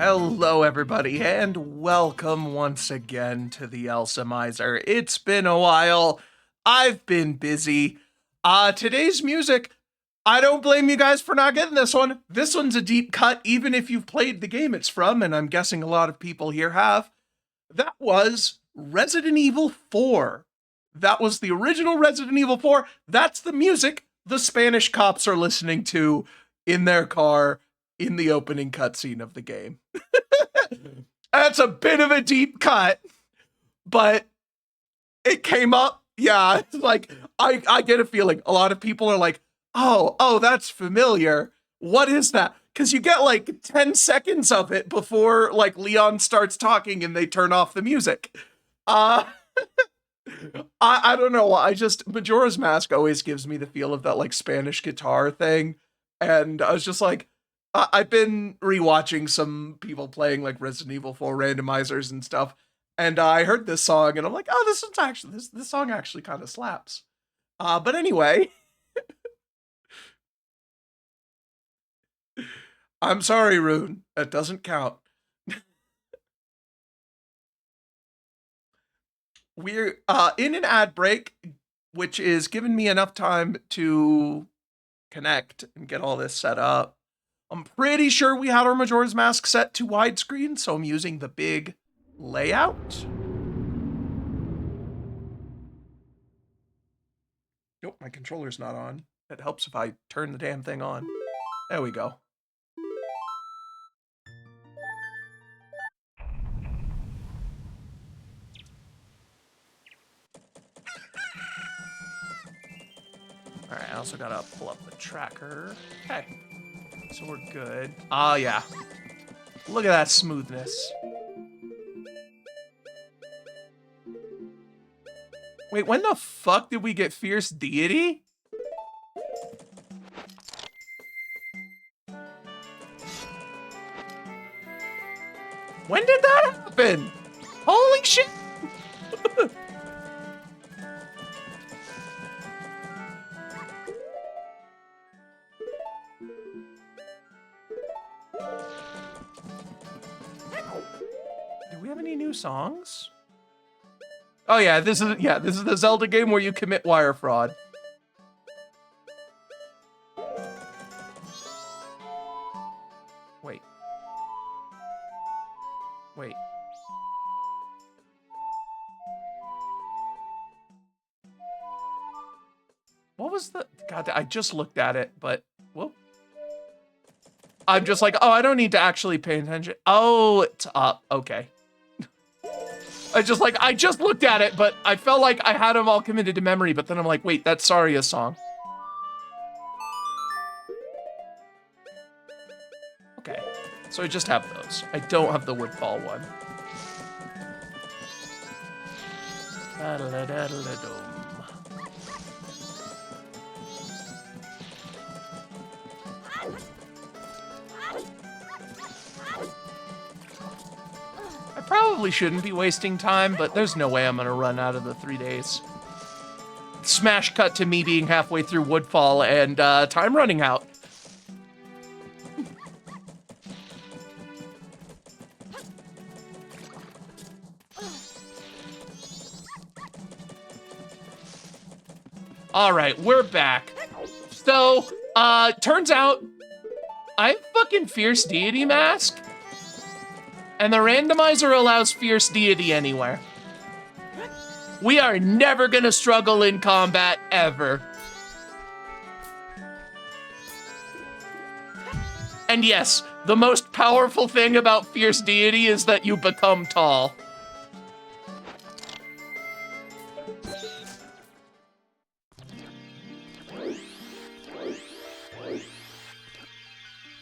Hello, everybody, and welcome once again to the Elseomizer. It's been a while. I've been busy. Today's music, I don't blame you guys for not getting this one. This one's a deep cut, even if you've played the game it's from, and I'm guessing a lot of people here have. That was Resident Evil 4. That was the original Resident Evil 4. That's the music the Spanish cops are listening to in their car in the opening cutscene of the game. That's a bit of a deep cut, but it came up. Yeah, it's like I get a feeling a lot of people are like, oh, that's familiar. What is that? Because you get like 10 seconds of it before like Leon starts talking and they turn off the music. I don't know. Majora's Mask always gives me the feel of that like Spanish guitar thing. And I was just like, I've been rewatching some people playing like Resident Evil 4 randomizers and stuff, and I heard this song and I'm like, oh, this song actually kind of slaps. But anyway, I'm sorry, Rune, that doesn't count. We're in an ad break, which is giving me enough time to connect and get all this set up. I'm pretty sure we had our Majora's Mask set to widescreen, so I'm using the big layout. Nope, my controller's not on. It helps if I turn the damn thing on. There we go. All right, I also gotta pull up the tracker. Okay, so we're good. Yeah. Look at that smoothness. Wait, when the fuck did we get Fierce Deity? When did that happen? Holy shit! Do we have any new songs? Oh yeah, this is the Zelda game where you commit wire fraud. Wait. What was the... God, I just looked at it, but... Whoop. I'm just like, oh, I don't need to actually pay attention. Oh, it's up. Okay. I just looked at it, but I felt like I had them all committed to memory, but then I'm like, wait, that's Saria's song. Okay, so I just have those. I don't have the Woodfall one. I probably shouldn't be wasting time, but there's no way I'm gonna run out of the 3 days. Smash cut to me being halfway through Woodfall and time running out. All right, we're back. So, turns out I have fucking Fierce Deity Mask, and the randomizer allows Fierce Deity anywhere. We are never gonna struggle in combat, ever. And yes, the most powerful thing about Fierce Deity is that you become tall.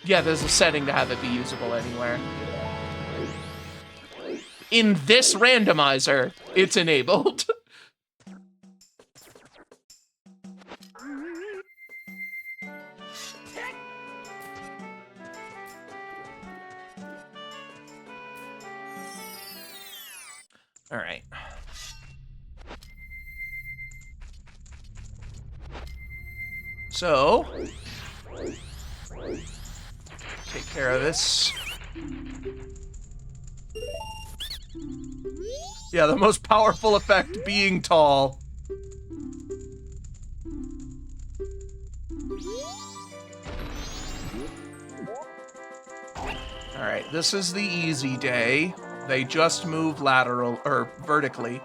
Yeah, there's a setting to have it be usable anywhere. In this randomizer, it's enabled. All right. So, take care of this. Yeah, the most powerful effect being tall. Alright, this is the easy day. They just move lateral, or vertically.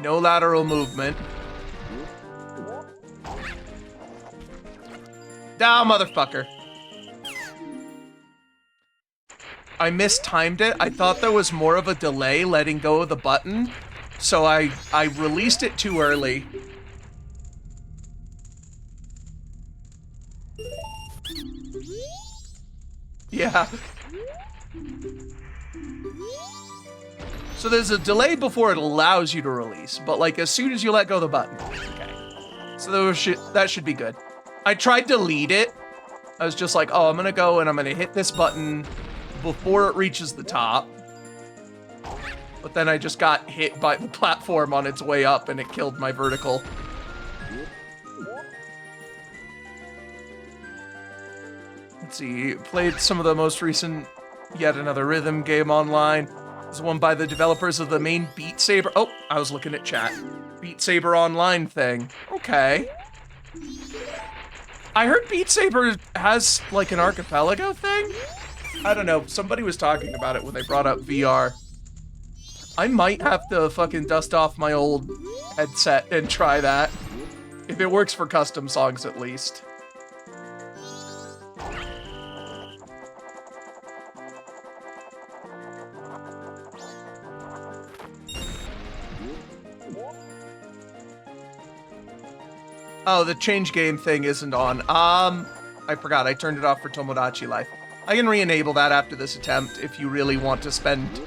No lateral movement. Ah, motherfucker. I mistimed it. I thought there was more of a delay letting go of the button, so I released it too early. Yeah. So there's a delay before it allows you to release, but like as soon as you let go of the button, okay. So that should be good. I tried to lead it. I was just like, oh, I'm gonna go and I'm gonna hit this button before it reaches the top. But then I just got hit by the platform on its way up and it killed my vertical. Let's see, played some of the most recent Yet Another Rhythm game online. It's one by the developers of the main Beat Saber. Oh, I was looking at chat. Beat Saber Online thing. Okay. I heard Beat Saber has like an archipelago thing. I don't know. Somebody was talking about it when they brought up VR. I might have to fucking dust off my old headset and try that. If it works for custom songs, at least. Oh, the change game thing isn't on. I forgot. I turned it off for Tomodachi Life. I can re-enable that after this attempt if you really want to spend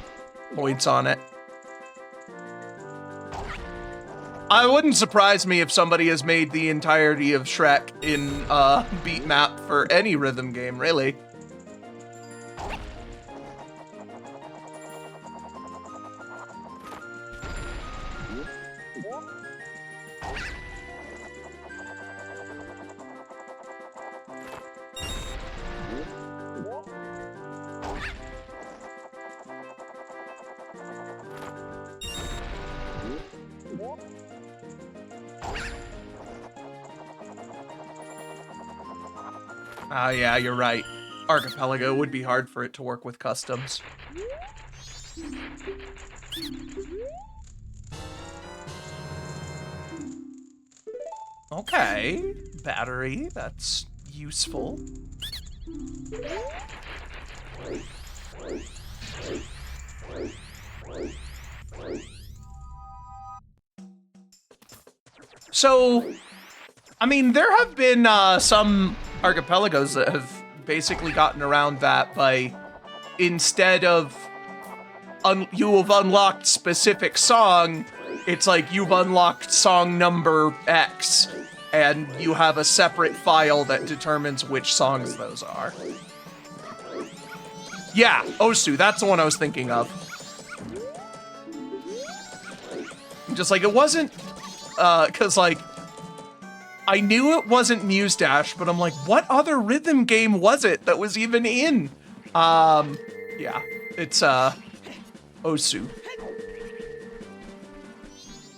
points on it. I wouldn't surprise me if somebody has made the entirety of Shrek in beat map for any rhythm game, really. Yeah, you're right. Archipelago would be hard for it to work with customs. Okay, battery, that's useful. So, I mean, there have been some archipelagos that have basically gotten around that by, instead of you have unlocked specific song, it's like you've unlocked song number X, and you have a separate file that determines which songs those are. Yeah, Osu, that's the one I was thinking of. Just like, it wasn't, cause like, I knew it wasn't Muse Dash, but I'm like, what other rhythm game was it that was even in? Yeah, it's, Osu.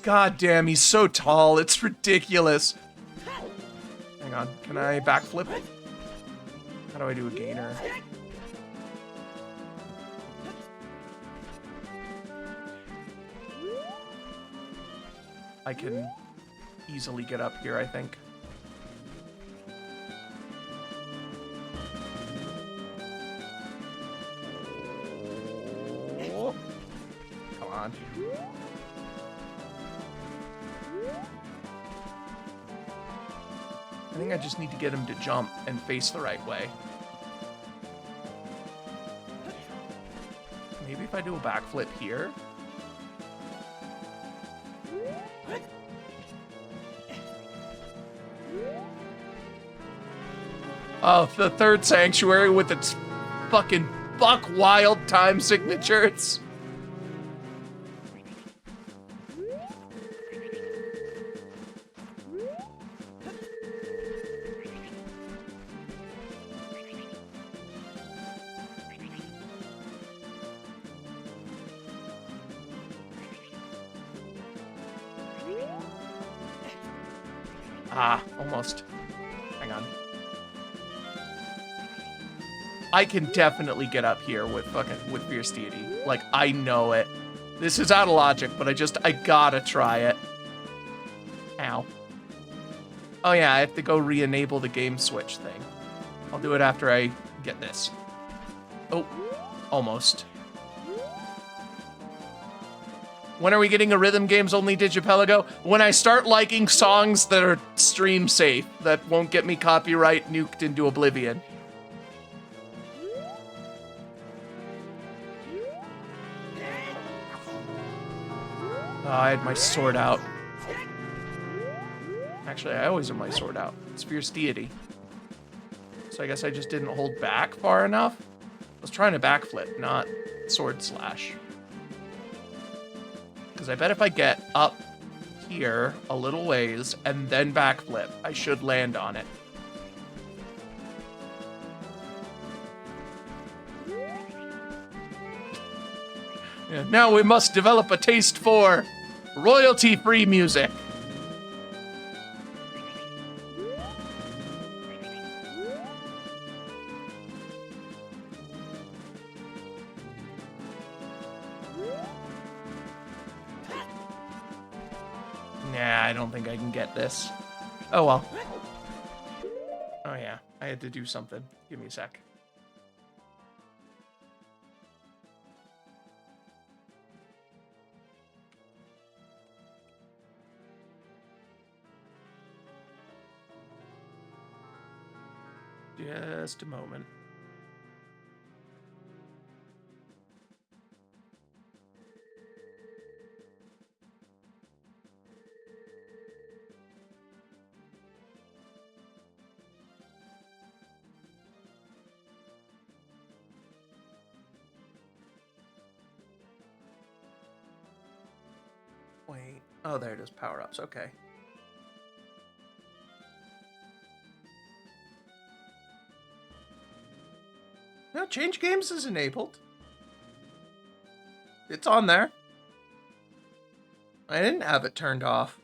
God damn, he's so tall, it's ridiculous. Hang on, can I backflip it? How do I do a gainer? I can easily get up here, I think. Oh. Come on. I think I just need to get him to jump and face the right way. Maybe if I do a backflip here. Oh, the third sanctuary with its fucking buck wild time signatures. Ah, almost. Hang on. I can definitely get up here with Fierce Deity. Like, I know it. This is out of logic, but I gotta try it. Ow. Oh yeah, I have to go re-enable the game switch thing. I'll do it after I get this. Oh, almost. When are we getting a Rhythm Games only Digipelago? When I start liking songs that are stream safe, that won't get me copyright nuked into oblivion. Oh, I had my sword out. Actually, I always have my sword out. It's Fierce Deity. So I guess I just didn't hold back far enough. I was trying to backflip, not sword slash. Because I bet if I get up here a little ways and then backflip, I should land on it. Yeah, now we must develop a taste for royalty-free music. Nah, I don't think I can get this. Oh well. Oh yeah, I had to do something. Give me a sec. Just a moment. Wait. Oh, there it is. Power-ups. Okay. No, change games is enabled. It's on there. I didn't have it turned off.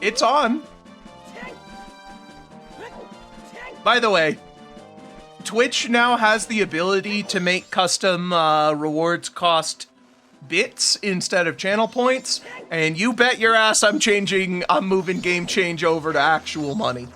It's on. By the way, Twitch now has the ability to make custom rewards cost bits instead of channel points, and you bet your ass I'm moving game change over to actual money.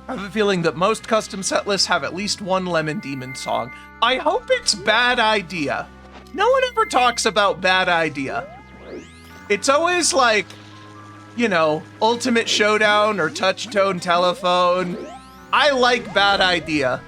I have a feeling that most custom set lists have at least one Lemon Demon song. I hope it's Bad Idea. No one ever talks about Bad Idea. It's always like, you know, Ultimate Showdown or Touch Tone Telephone. I like Bad Idea.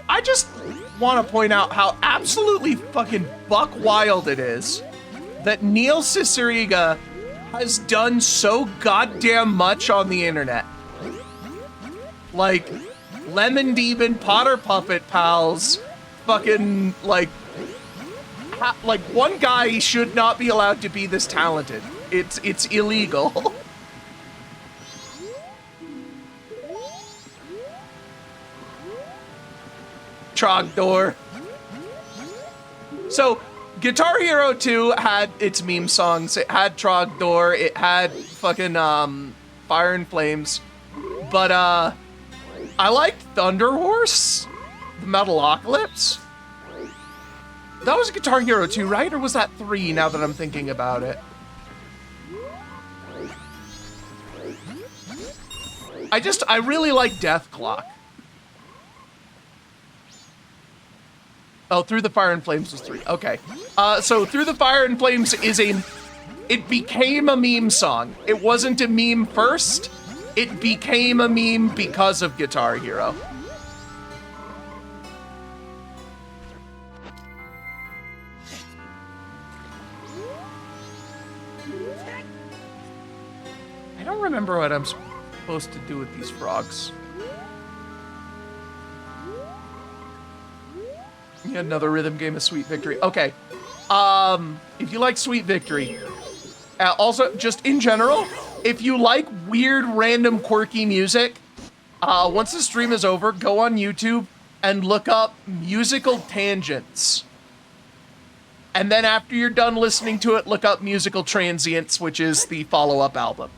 I just want to point out how absolutely fucking buck wild it is that Neil Cicierega has done so goddamn much on the internet. Like, Lemon Demon, Potter Puppet Pals, fucking, like one guy should not be allowed to be this talented. It's illegal. Trogdor. So, Guitar Hero 2 had its meme songs. It had Trogdor. It had fucking Fire and Flames. But I liked Thunder Horse, the Metalocalypse. That was Guitar Hero 2, right? Or was that 3? Now that I'm thinking about it. I really like Death Clock. Oh, Through the Fire and Flames was 3. Okay. So Through the Fire and Flames it became a meme song. It wasn't a meme first. It became a meme because of Guitar Hero. don't remember what I'm supposed to do with these frogs. Yeah, another rhythm game of Sweet Victory. Okay. If you like Sweet Victory, also just in general, if you like weird, random, quirky music, once the stream is over, go on YouTube and look up Musical Tangents. And then after you're done listening to it, look up Musical Transients, which is the follow-up album.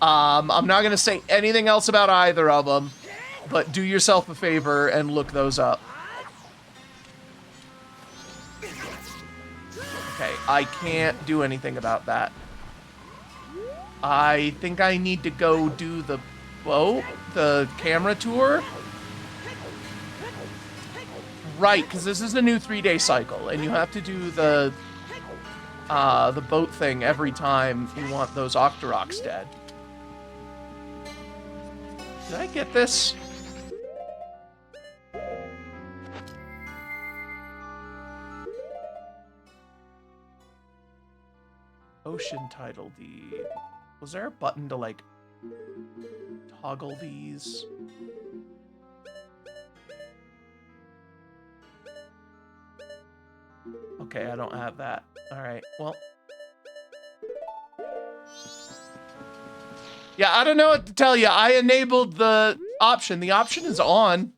I'm not gonna say anything else about either of them, but do yourself a favor and look those up. Okay, I can't do anything about that. I think I need to go do the boat, the camera tour. Right, because this is the new 3-day cycle, and you have to do the boat thing every time you want those Octoroks dead. Did I get this? Ocean title deed. Was there a button to, like, toggle these? Okay, I don't have that. Alright, well. Yeah, I don't know what to tell you. I enabled the option. The option is on.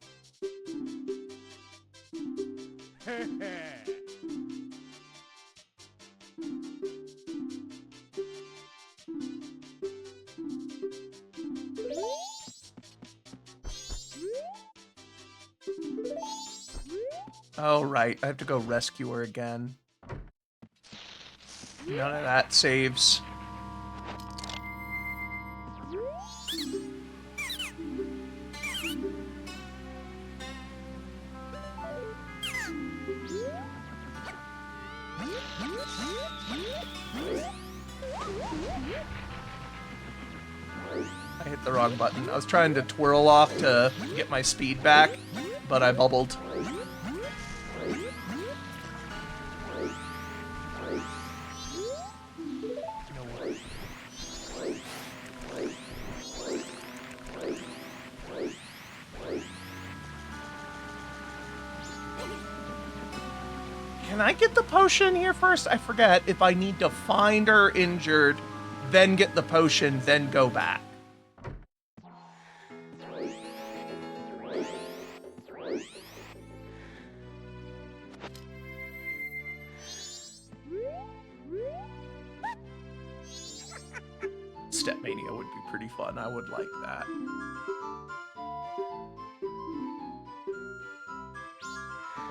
Oh, right. I have to go rescue her again. None of that saves. I hit the wrong button. I was trying to twirl off to get my speed back, but I bubbled. Can I get the potion here first? I forget if I need to find her injured, then get the potion, then go back. Stepmania would be pretty fun. I would like that.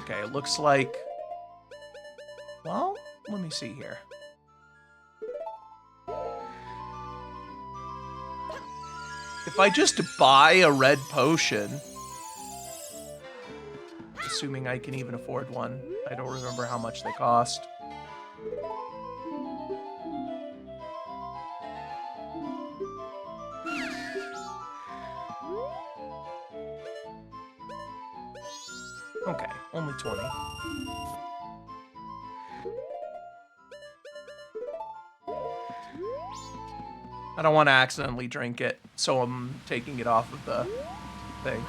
Okay, it looks like... Well, let me see here. If I just buy a red potion, assuming I can even afford one, I don't remember how much they cost. Okay, only 20. I don't want to accidentally drink it, so I'm taking it off of the thing.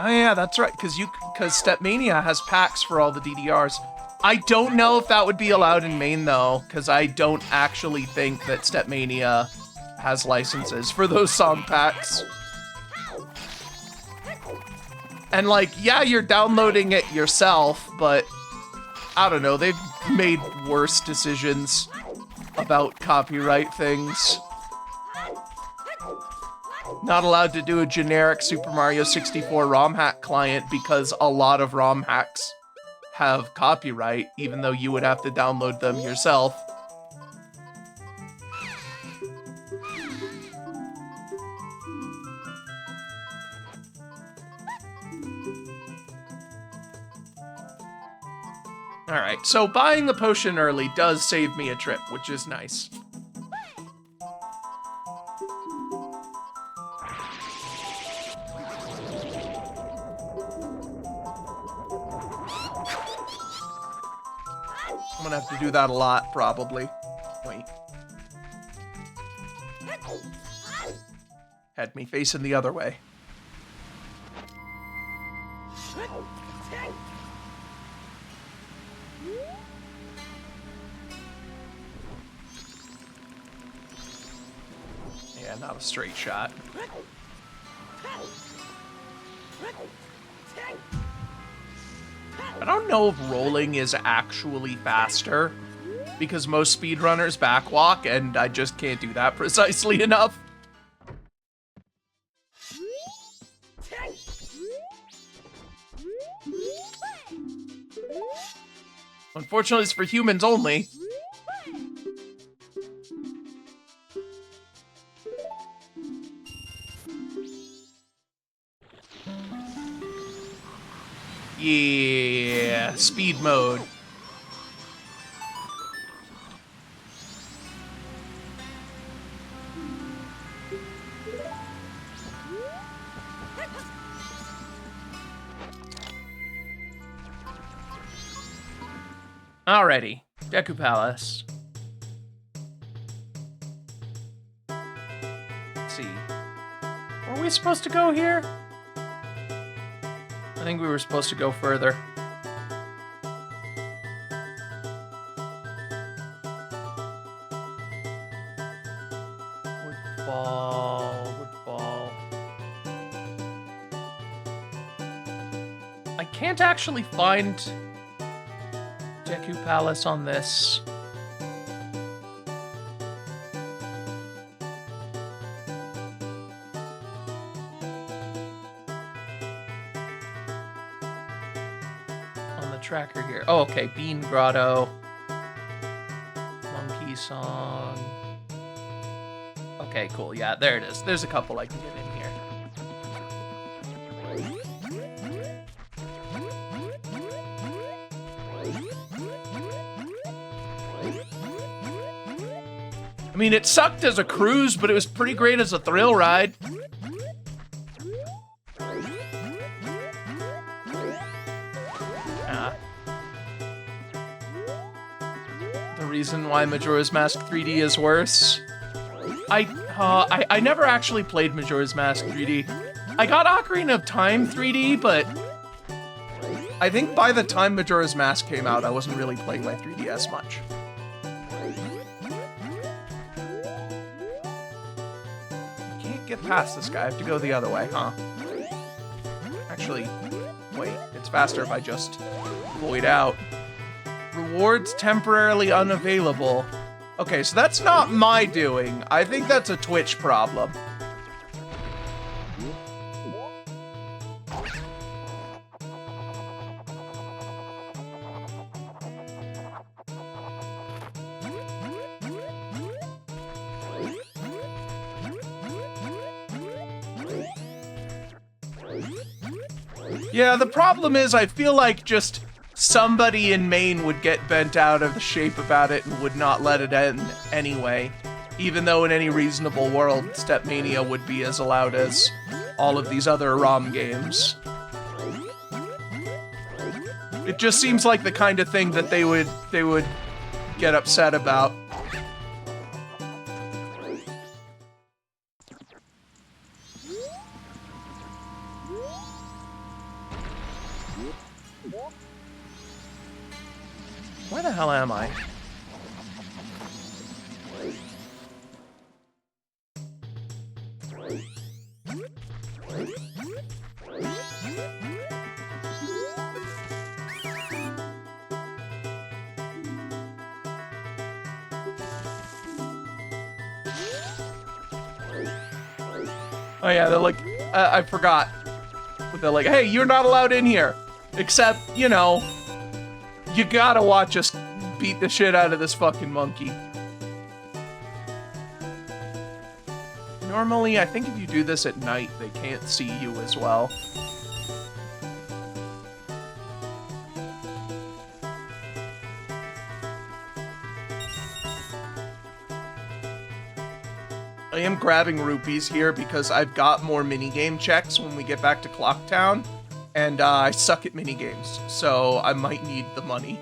Oh yeah, that's right, because Stepmania has packs for all the DDRs. I don't know if that would be allowed in Maine though, because I don't actually think that Stepmania has licenses for those song packs. And like, yeah, you're downloading it yourself, but I don't know, they've made worse decisions about copyright things. Not allowed to do a generic Super Mario 64 ROM hack client because a lot of ROM hacks have copyright, even though you would have to download them yourself. Alright, so buying the potion early does save me a trip, which is nice. I'm gonna have to do that a lot, probably. Wait. Had me facing the other way. Yeah, not a straight shot. I don't know if rolling is actually faster, because most speedrunners backwalk, and I just can't do that precisely enough. Unfortunately, it's for humans only. Yeah, speed mode. Alrighty, Deku Palace. Let's see. Were we supposed to go here? I think we were supposed to go further. Woodfall. I can't actually find Deku Palace on this. On the tracker here. Oh, okay. Bean Grotto. Monkey Song. Okay, cool. Yeah, there it is. There's a couple I can get in here. I mean, it sucked as a cruise, but it was pretty great as a thrill ride. The reason why Majora's Mask 3D is worse. I never actually played Majora's Mask 3D. I got Ocarina of Time 3D, but I think by the time Majora's Mask came out, I wasn't really playing my 3DS much. Get past this guy. I have to go the other way, huh? Actually, wait. It's faster if I just void out. Rewards temporarily unavailable. Okay, so that's not my doing. I think that's a Twitch problem. Yeah, the problem is I feel like just somebody in Maine would get bent out of the shape about it and would not let it end anyway. Even though in any reasonable world, Stepmania would be as allowed as all of these other ROM games. It just seems like the kind of thing that they would get upset about. Where the hell am I? Oh yeah, they're like, I forgot. They're like, hey, you're not allowed in here. Except, you know, you gotta watch us beat the shit out of this fucking monkey. Normally, I think if you do this at night, they can't see you as well. I am grabbing rupees here because I've got more minigame checks when we get back to Clocktown, and I suck at minigames, so I might need the money.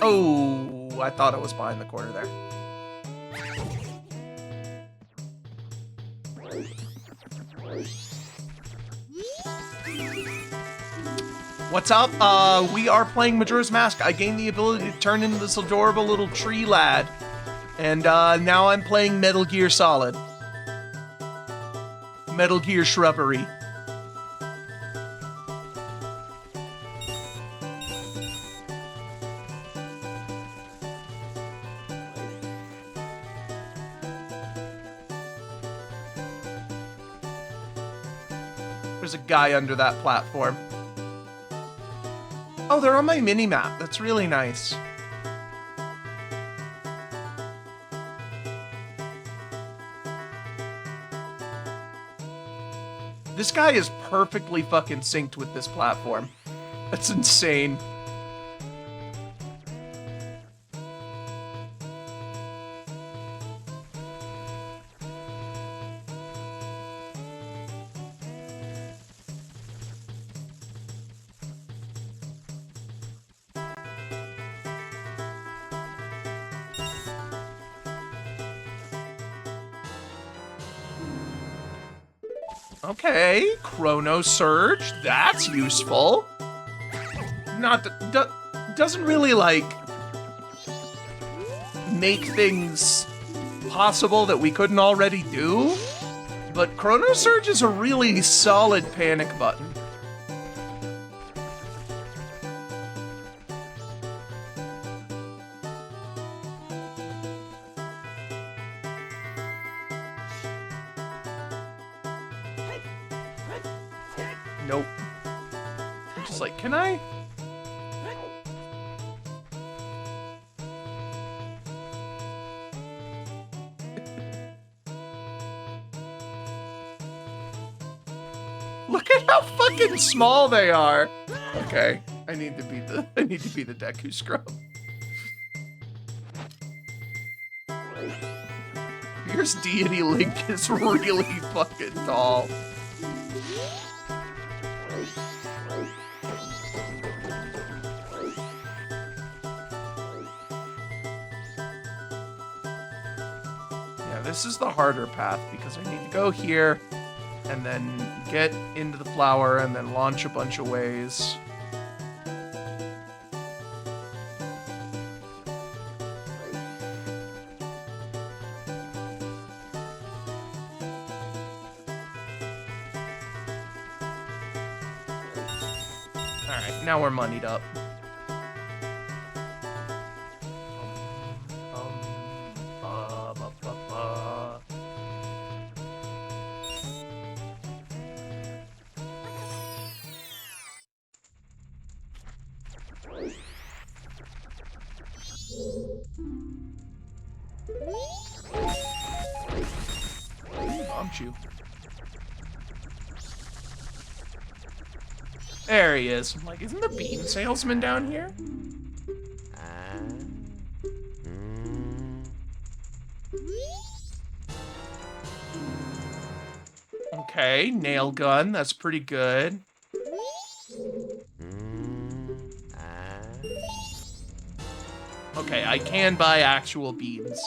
Oh, I thought I was behind the corner there. What's up? We are playing Majora's Mask. I gained the ability to turn into this adorable little tree lad. And now I'm playing Metal Gear Solid. Metal Gear Shrubbery. There's a guy under that platform. Oh, they're on my mini-map. That's really nice. This guy is perfectly fucking synced with this platform. That's insane. Okay, Chrono Surge, that's useful. Doesn't really, like, make things possible that we couldn't already do, but Chrono Surge is a really solid panic button. Nope. I'm just like, can I? Look at how fucking small they are. Okay, I need to be the Deku Scrub. Here's Deity Link is really fucking tall. This is the harder path because I need to go here and then get into the flower and then launch a bunch of ways. Alright, now we're moneyed up. You. There he is. I'm like, isn't the bean salesman down here? Okay, nail gun. That's pretty good. Okay, I can buy actual beans.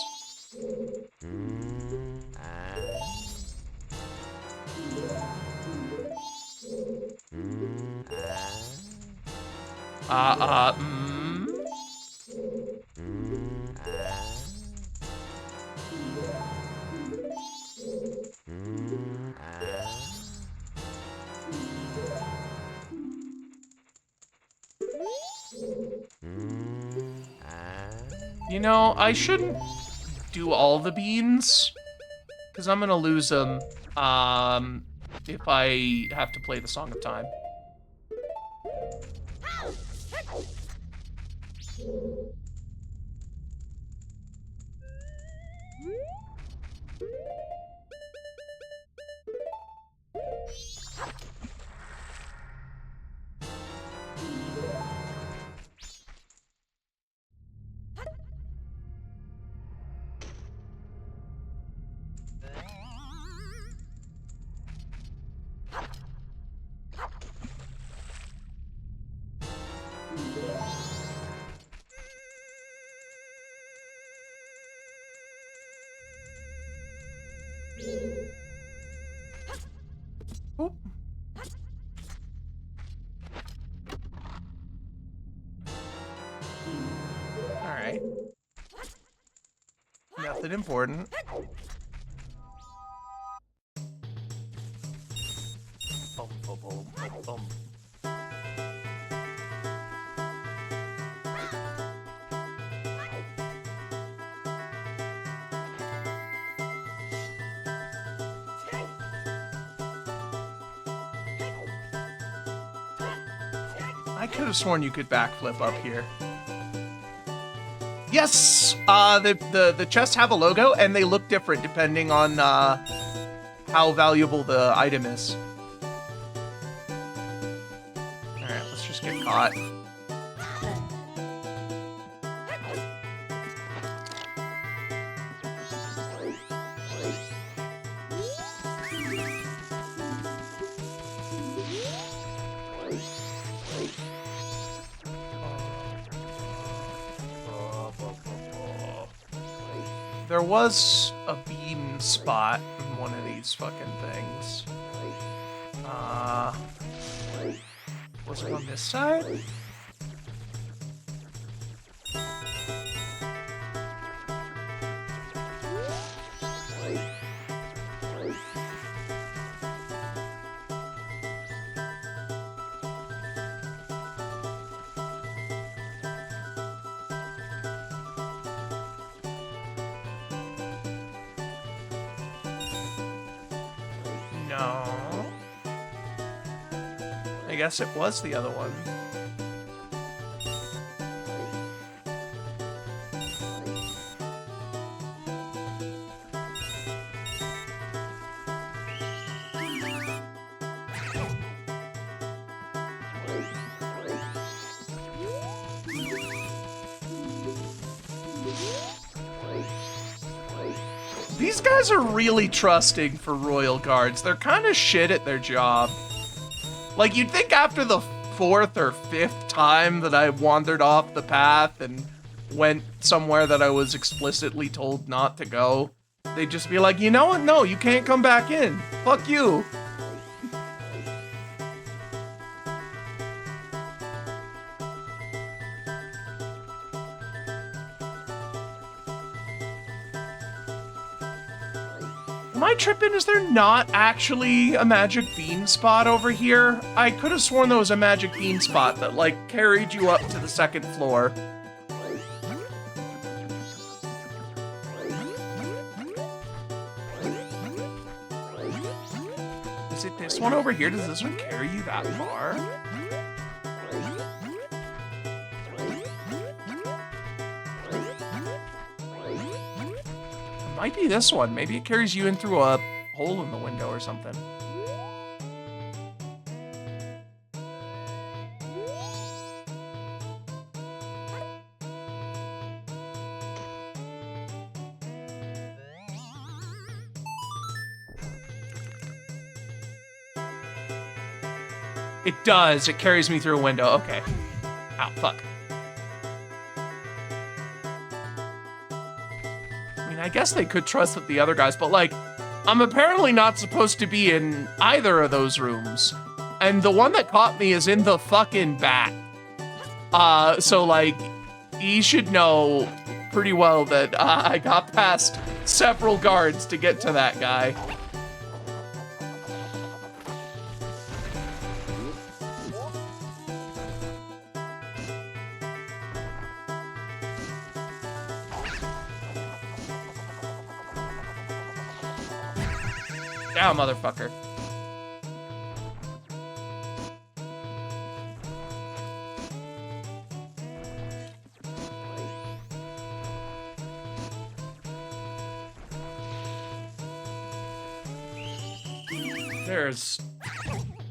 You know, I shouldn't do all the beans, because I'm gonna lose them, if I have to play the Song of Time. Oop. Alright. Nothing important. Boom, boom, boom, boom, boom. I could have sworn you could backflip up here. Yes! The chests have a logo, and they look different depending on how valuable the item is. Alright, let's just get caught. There was a bean spot in one of these fucking things. Was it on this side? No. I guess it was the other one. These guys are really trusting for royal guards. They're kind of shit at their job. Like, you'd think after the 4th or 5th time that I wandered off the path and went somewhere that I was explicitly told not to go, they'd just be like, you know what? No, you can't come back in. Fuck you. Am I tripping? Is there not actually a magic bean spot over here? I could have sworn there was a magic bean spot that, like, carried you up to the 2nd floor. Is it this one over here? Does this one carry you that far? Might be this one. Maybe it carries you in through a hole in the window or something. It does. It carries me through a window. Okay. Ow, fuck. I guess they could trust with the other guys, but, like, I'm apparently not supposed to be in either of those rooms. And the one that caught me is in the fucking back. So, like, he should know pretty well that I got past several guards to get to that guy. Down, motherfucker. There's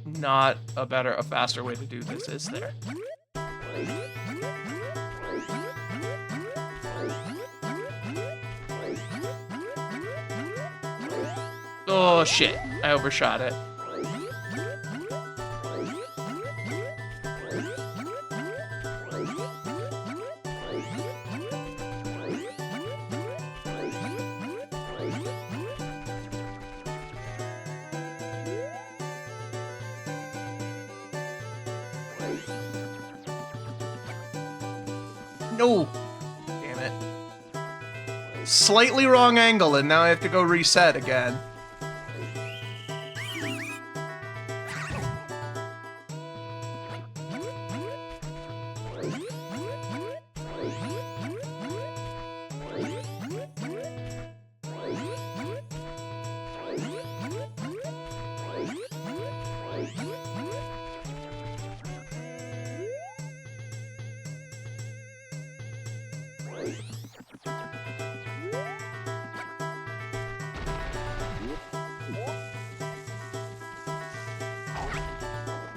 not a faster way to do this, is there? Oh shit, I overshot it. No. Damn it. Slightly wrong angle, and now I have to go reset again.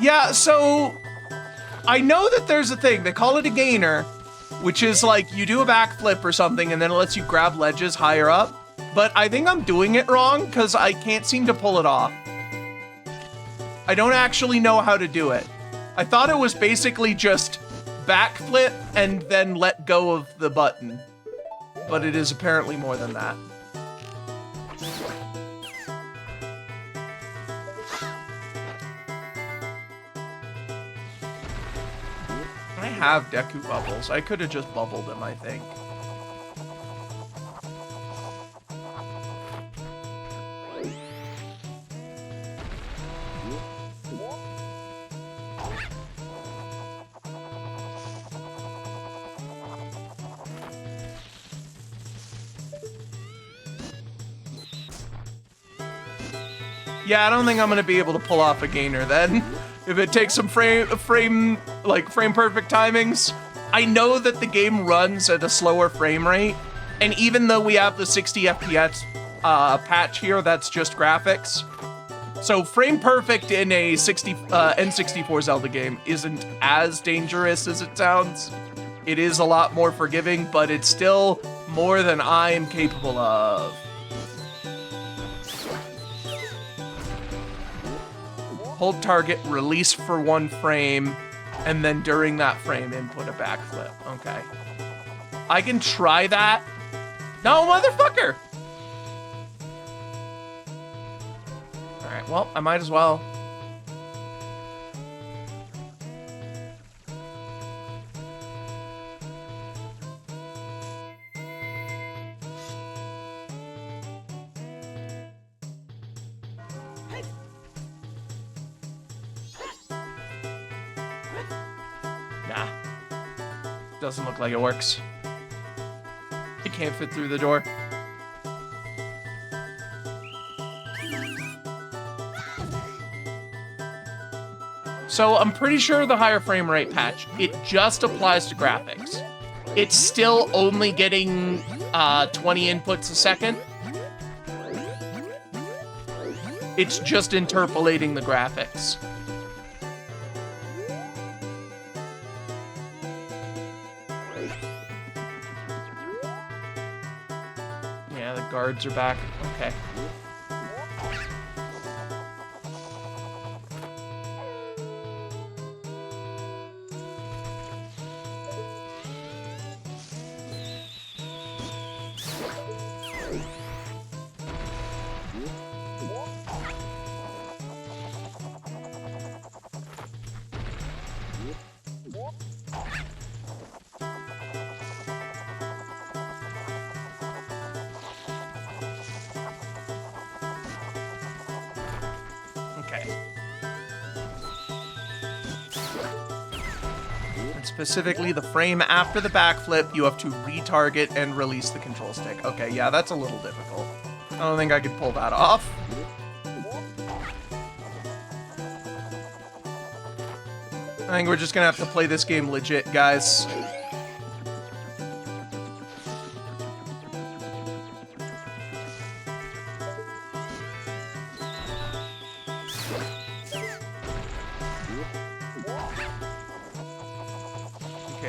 Yeah, so I know that there's a thing, they call it a gainer, which is like you do a backflip or something and then it lets you grab ledges higher up, but I think I'm doing it wrong because I can't seem to pull it off. I don't actually know how to do it. I thought it was basically just backflip and then let go of the button, but it is apparently more than that. I have Deku bubbles. I could have just bubbled him, I think. Yeah, I don't think I'm gonna be able to pull off a gainer then. If it takes some frame perfect timings. I know that the game runs at a slower frame rate, and even though we have the 60 FPS patch here, that's just graphics. So frame perfect in a N64 Zelda game isn't as dangerous as it sounds. It is a lot more forgiving, but it's still more than I'm capable of. Hold target, release for 1 frame, and then during that frame, input a backflip. Okay. I can try that. No, motherfucker! Alright, well, I might as well. Nah. Doesn't look like it works. It can't fit through the door. So I'm pretty sure the higher frame rate patch, it just applies to graphics. It's still only getting 20 inputs a second. It's just interpolating the graphics. Yeah, the guards are back. Okay. Specifically, the frame after the backflip, you have to retarget and release the control stick. Okay, yeah, that's a little difficult. I don't think I could pull that off. I think we're just gonna have to play this game legit, guys.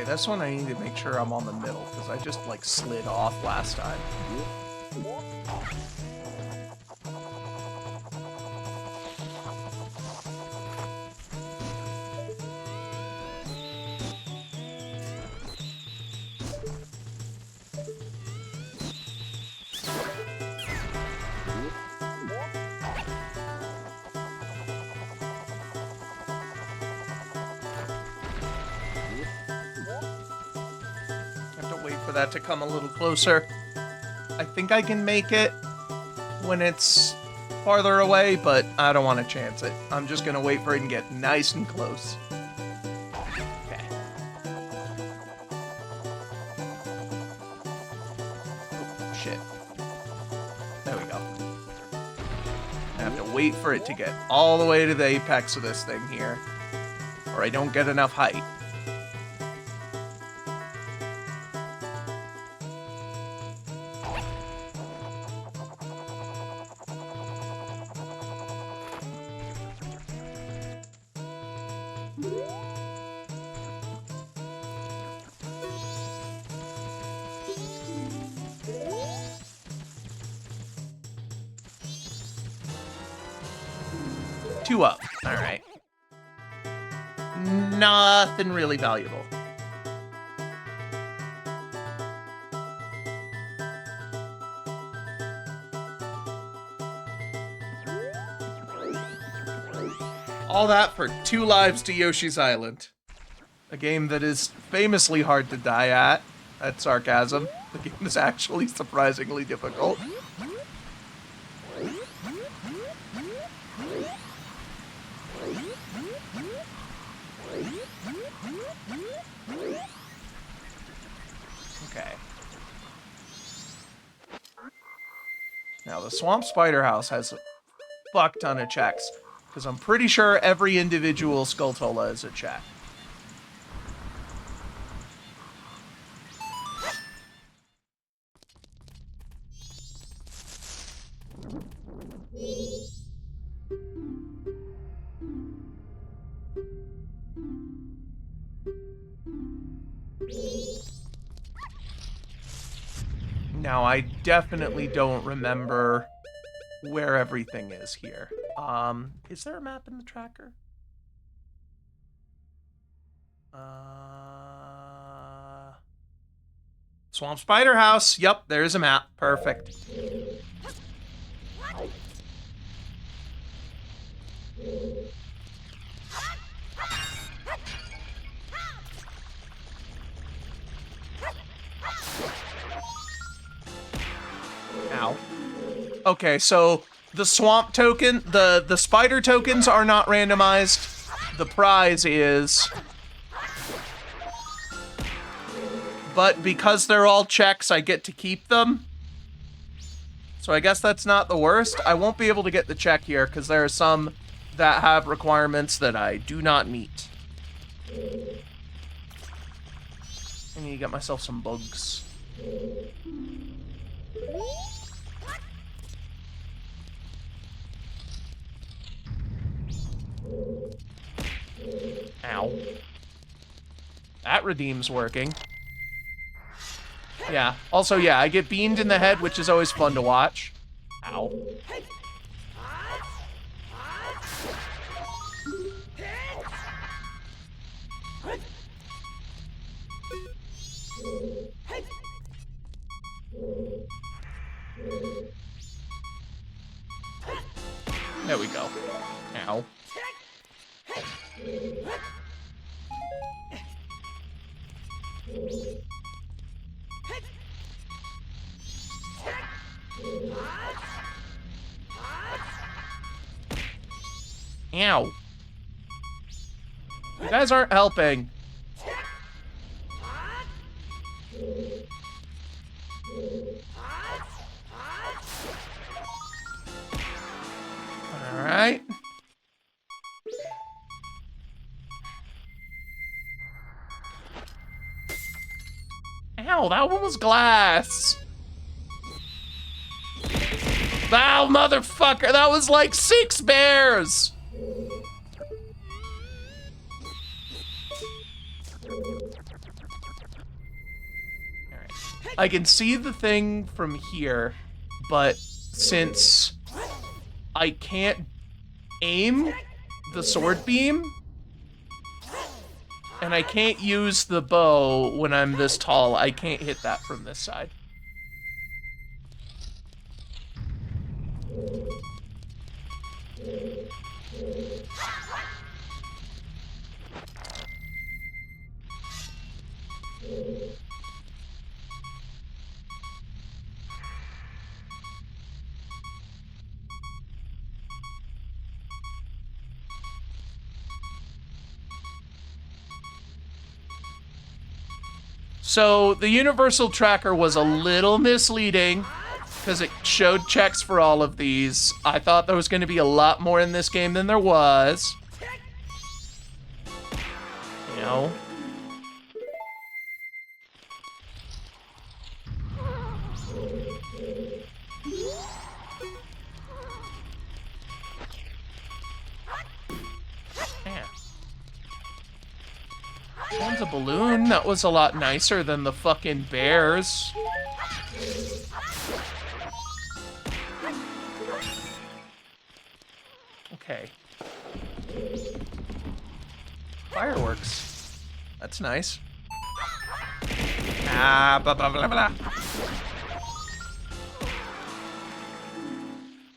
This one I need to make sure I'm on the middle, because I just, like, slid off last time. that to come a little closer. I think I can make it when it's farther away, but I don't want to chance it. I'm just gonna wait for it and get nice and close. Okay. Oh, shit. There we go. I have to wait for it to get all the way to the apex of this thing here, or I don't get enough height. Two up. All right. Nothing really valuable. All that for 2 lives to Yoshi's Island. A game that is famously hard to die at. That's sarcasm. The game is actually surprisingly difficult. Okay. Now, the Swamp Spider House has a fuck ton of checks, because I'm pretty sure every individual Skulltula is a check. Now, I definitely don't remember where everything is here. Is there a map in the tracker? Swamp Spider House. Yep, there's a map. Perfect. Ow. Okay, so the swamp token, the spider tokens are not randomized. The prize is. But because they're all checks, I get to keep them. So I guess that's not the worst. I won't be able to get the check here because there are some that have requirements that I do not meet. I need to get myself some bugs. Ow. That redeem's working. Yeah. Also, yeah, I get beamed in the head, which is always fun to watch. Ow. There we go. Ow. Ow. You guys aren't helping. All right. Ow, that one was glass. Ow, motherfucker, that was like 6 bears. Alright. I can see the thing from here, but since I can't aim the sword beam, and I can't use the bow when I'm this tall, I can't hit that from this side. So the universal tracker was a little misleading because it showed checks for all of these. I thought there was going to be a lot more in this game than there was. You know? One's a balloon. That was a lot nicer than the fucking bears. Okay. Fireworks. That's nice. Ah, blah, blah, blah, blah.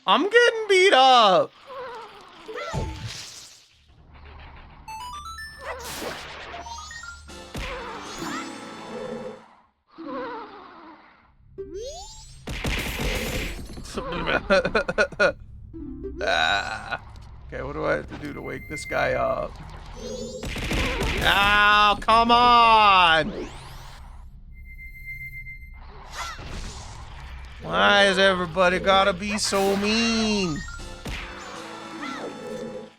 I'm getting beat up. Okay, what do I have to do to wake this guy up? Ow, come on! Why has everybody gotta be so mean?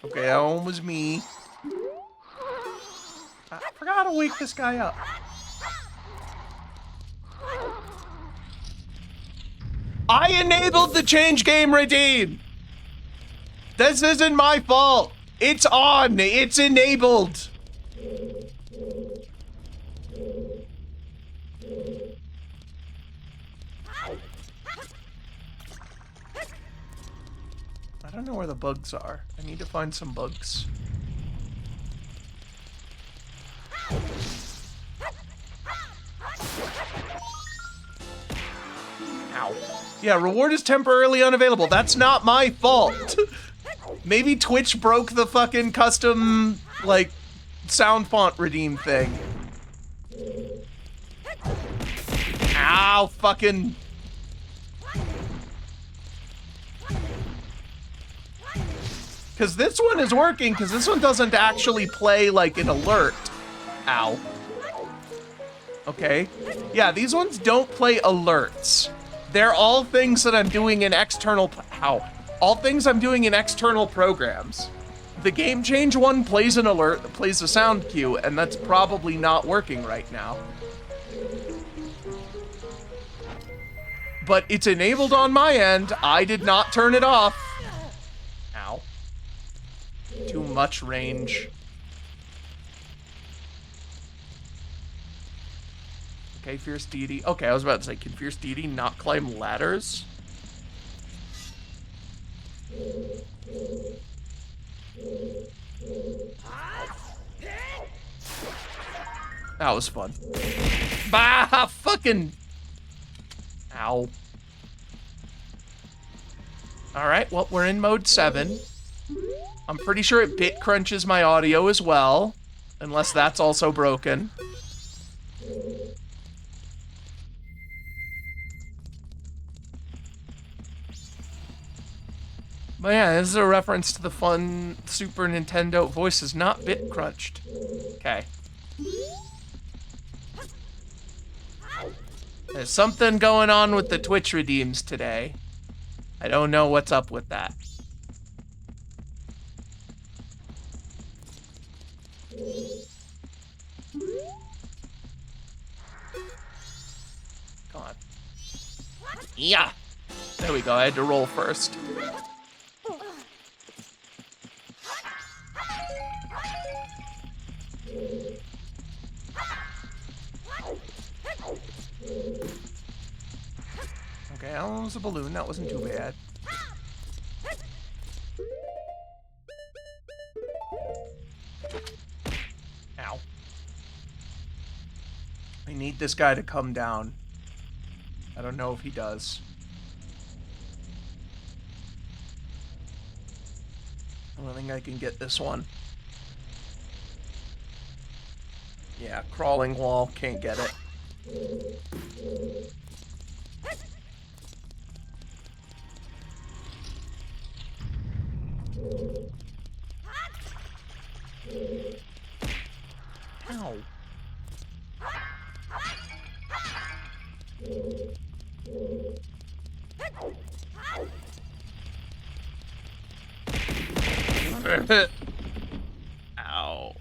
Okay, that one was me. I forgot to wake this guy up. I enabled the change game redeem. This isn't my fault. It's on. It's enabled. I don't know where the bugs are. I need to find some bugs. Ow. Yeah, reward is temporarily unavailable. That's not my fault. Maybe Twitch broke the fucking custom, like, sound font redeem thing. Ow, fucking... Because this one is working, because this one doesn't actually play, like, an alert. Ow. Okay. Yeah, these ones don't play alerts. They're all things that I'm doing in external... Ow. All things I'm doing in external programs. The game change one plays an alert that plays a sound cue, and that's probably not working right now. But it's enabled on my end. I did not turn it off. Ow. Too much range. Okay, Fierce Deity. Okay, I was about to say, can Fierce Deity not climb ladders? That was fun. Bah! Fucking... Ow. Alright, well, we're in mode 7. I'm pretty sure it bit crunches my audio as well. Unless that's also broken. But yeah, this is a reference to the fun Super Nintendo voices not bit crunched. Okay. There's something going on with the Twitch redeems today. I don't know what's up with that. Come on. Yeah! There we go, I had to roll first. Okay, that one was a balloon. That wasn't too bad. Ow. I need this guy to come down. I don't know if he does. I don't think I can get this one. Yeah, crawling wall. Can't get it. Ow. Ow.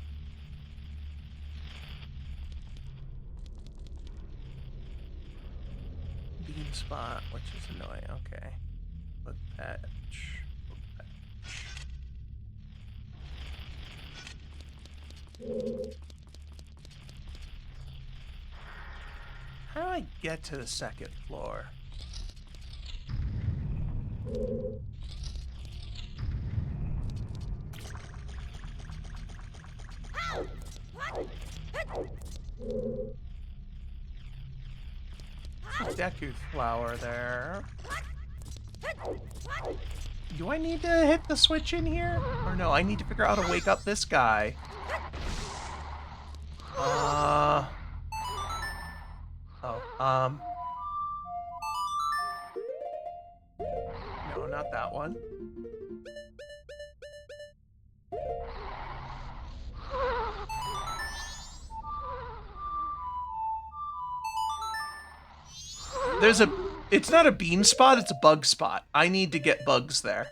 Beam spot, which is annoying. Okay. Book patch. Book patch. How do I get to the second floor? Deku flower there. Do I need to hit the switch in here? Or no, I need to figure out how to wake up this guy. No, not that one. It's not a beam spot, it's a bug spot. I need to get bugs there.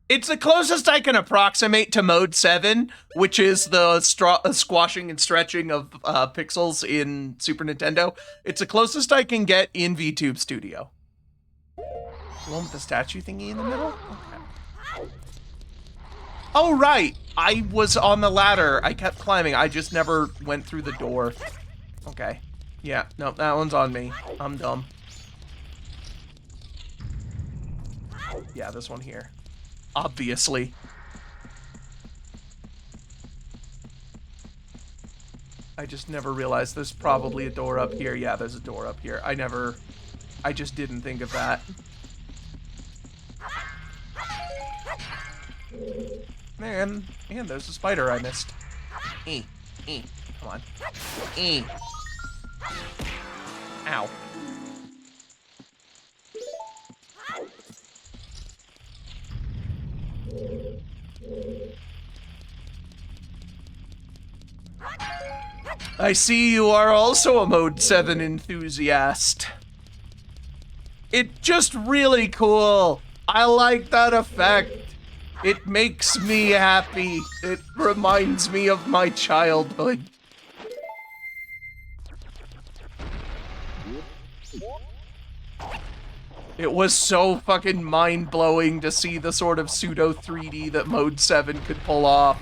It's the closest I can approximate to Mode 7, which is the squashing and stretching of pixels in Super Nintendo. It's the closest I can get in VTube Studio. The one with the statue thingy in the middle? Okay. Oh, right! I was on the ladder. I kept climbing. I just never went through the door. Okay. Yeah, no, that one's on me. I'm dumb. Yeah, this one here. Obviously. I just never realized there's probably a door up here. Yeah, there's a door up here. I just didn't think of that. Man, there's a spider I missed. Come on. Ow. I see you are also a Mode 7 enthusiast. It's just really cool. I like that effect. It makes me happy. It reminds me of my childhood. It was so fucking mind-blowing to see the sort of pseudo 3D that Mode 7 could pull off.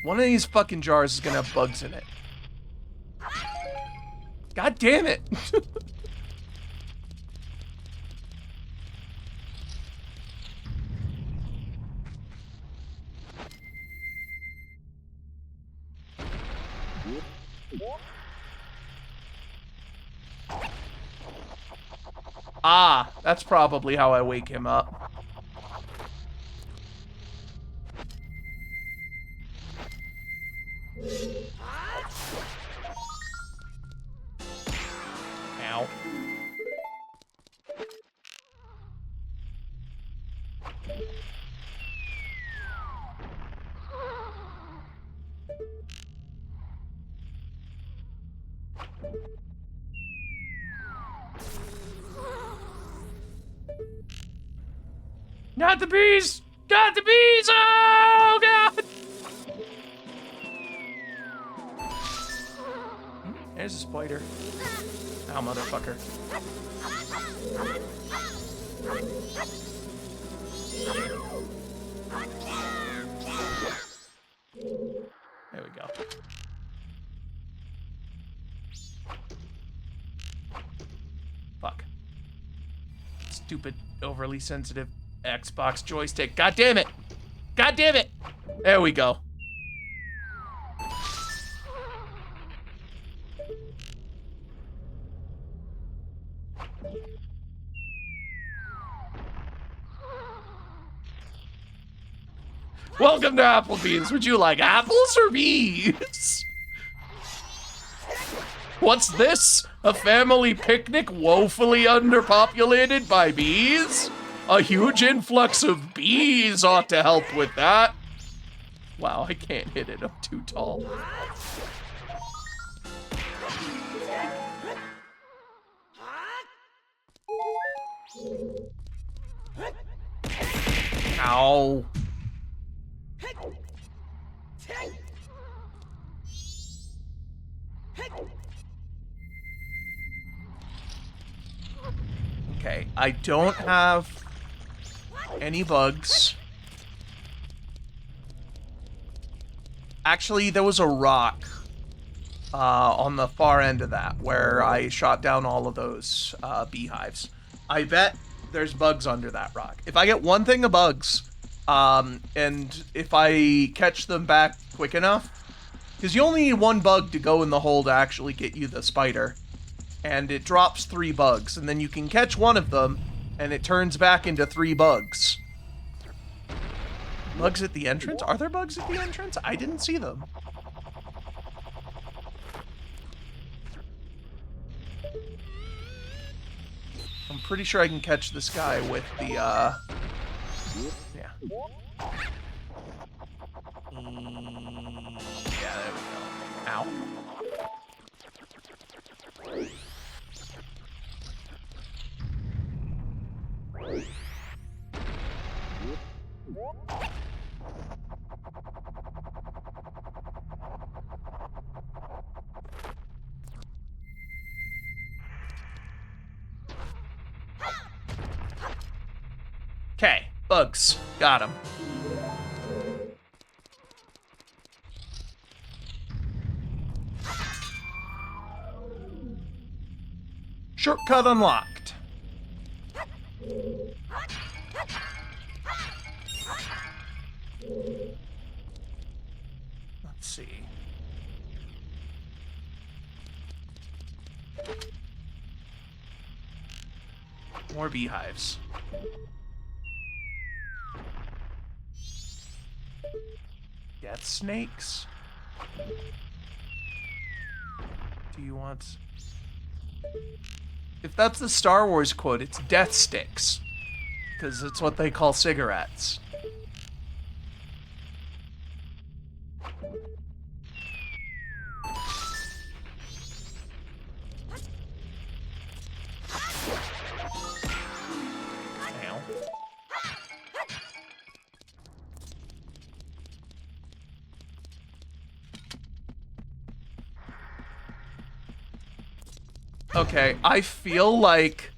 One of these fucking jars is gonna have bugs in it. God damn it! Ah, that's probably how I wake him up. Ow. Not the bees! Not the bees! Oh, God! There's a spider. Ow, motherfucker. There we go. Fuck. Stupid, overly sensitive Xbox joystick. God damn it! God damn it! There we go. Welcome to Applebee's. Would you like apples or bees? What's this? A family picnic woefully underpopulated by bees? A huge influx of bees ought to help with that. Wow, I can't hit it. I'm too tall. Ow. Okay, I don't have any bugs. Actually, there was a rock on the far end of that where I shot down all of those beehives. I bet there's bugs under that rock. If I get one thing of bugs, and if I catch them back quick enough, because you only need one bug to go in the hole to actually get you the spider, and it drops 3 bugs, and then you can catch one of them, and it turns back into 3 bugs. Bugs at the entrance? Are there bugs at the entrance? I didn't see them. I'm pretty sure I can catch this guy with the, yeah. Yeah, there we go. Ow. Okay, bugs. Got him. Shortcut unlocked. Let's see. More beehives. Death snakes? Do you want... If that's the Star Wars quote, it's death sticks. Because it's what they call cigarettes. Okay, I feel like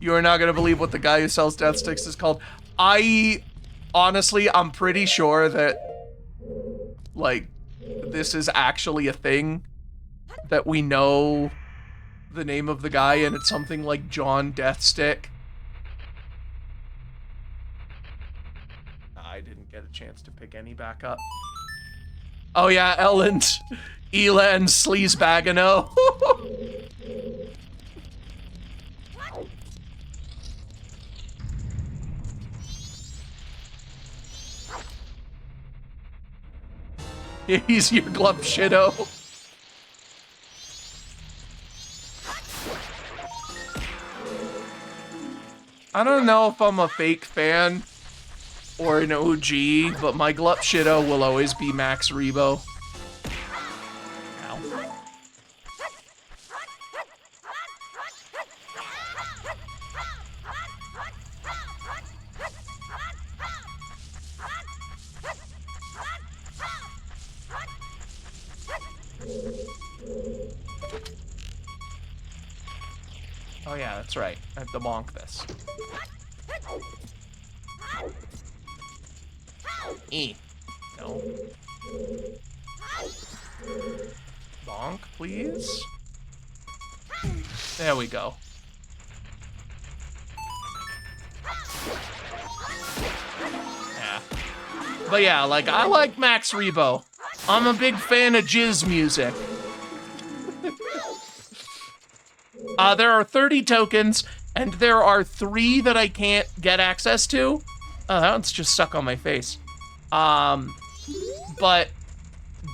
you are not gonna believe what the guy who sells death sticks is called. I'm pretty sure that, like, this is actually a thing, that we know the name of the guy, and it's something like John Deathstick. I didn't get a chance to pick any back up. Oh yeah, Ela and Sleazebagano. He's your glump shitto. I don't know if I'm a fake fan or an OG, but my glup shitto will always be Max Rebo. Oh yeah, that's right. I have to bonk this. No. Bonk, please. There we go. Yeah. But yeah, like, I like Max Rebo. I'm a big fan of jizz music. There are 30 tokens, and there are 3 that I can't get access to. Oh, that one's just stuck on my face. But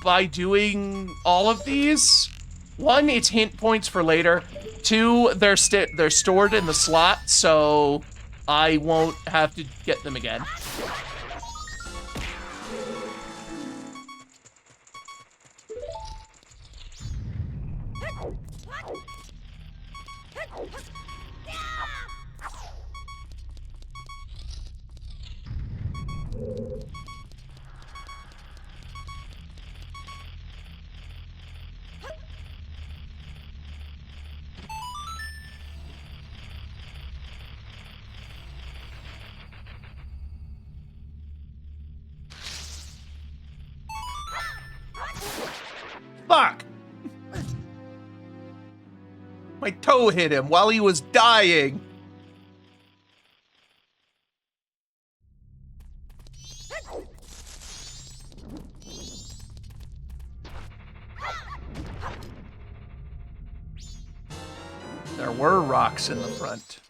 by doing all of these, One, it's hint points for later. Two, they're stored in the slot, so I won't have to get them again. Fuck! My toe hit him while he was dying. There were rocks in the front.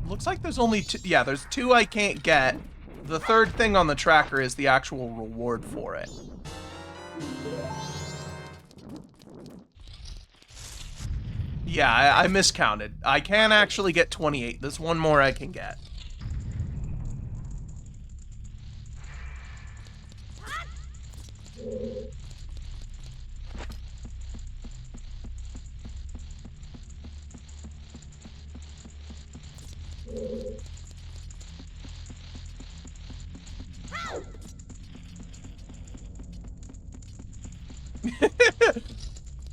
Looks like there's only two. Yeah, there's two I can't get. The third thing on the tracker is the actual reward for it. Yeah, I miscounted. I can actually get 28. There's one more I can get.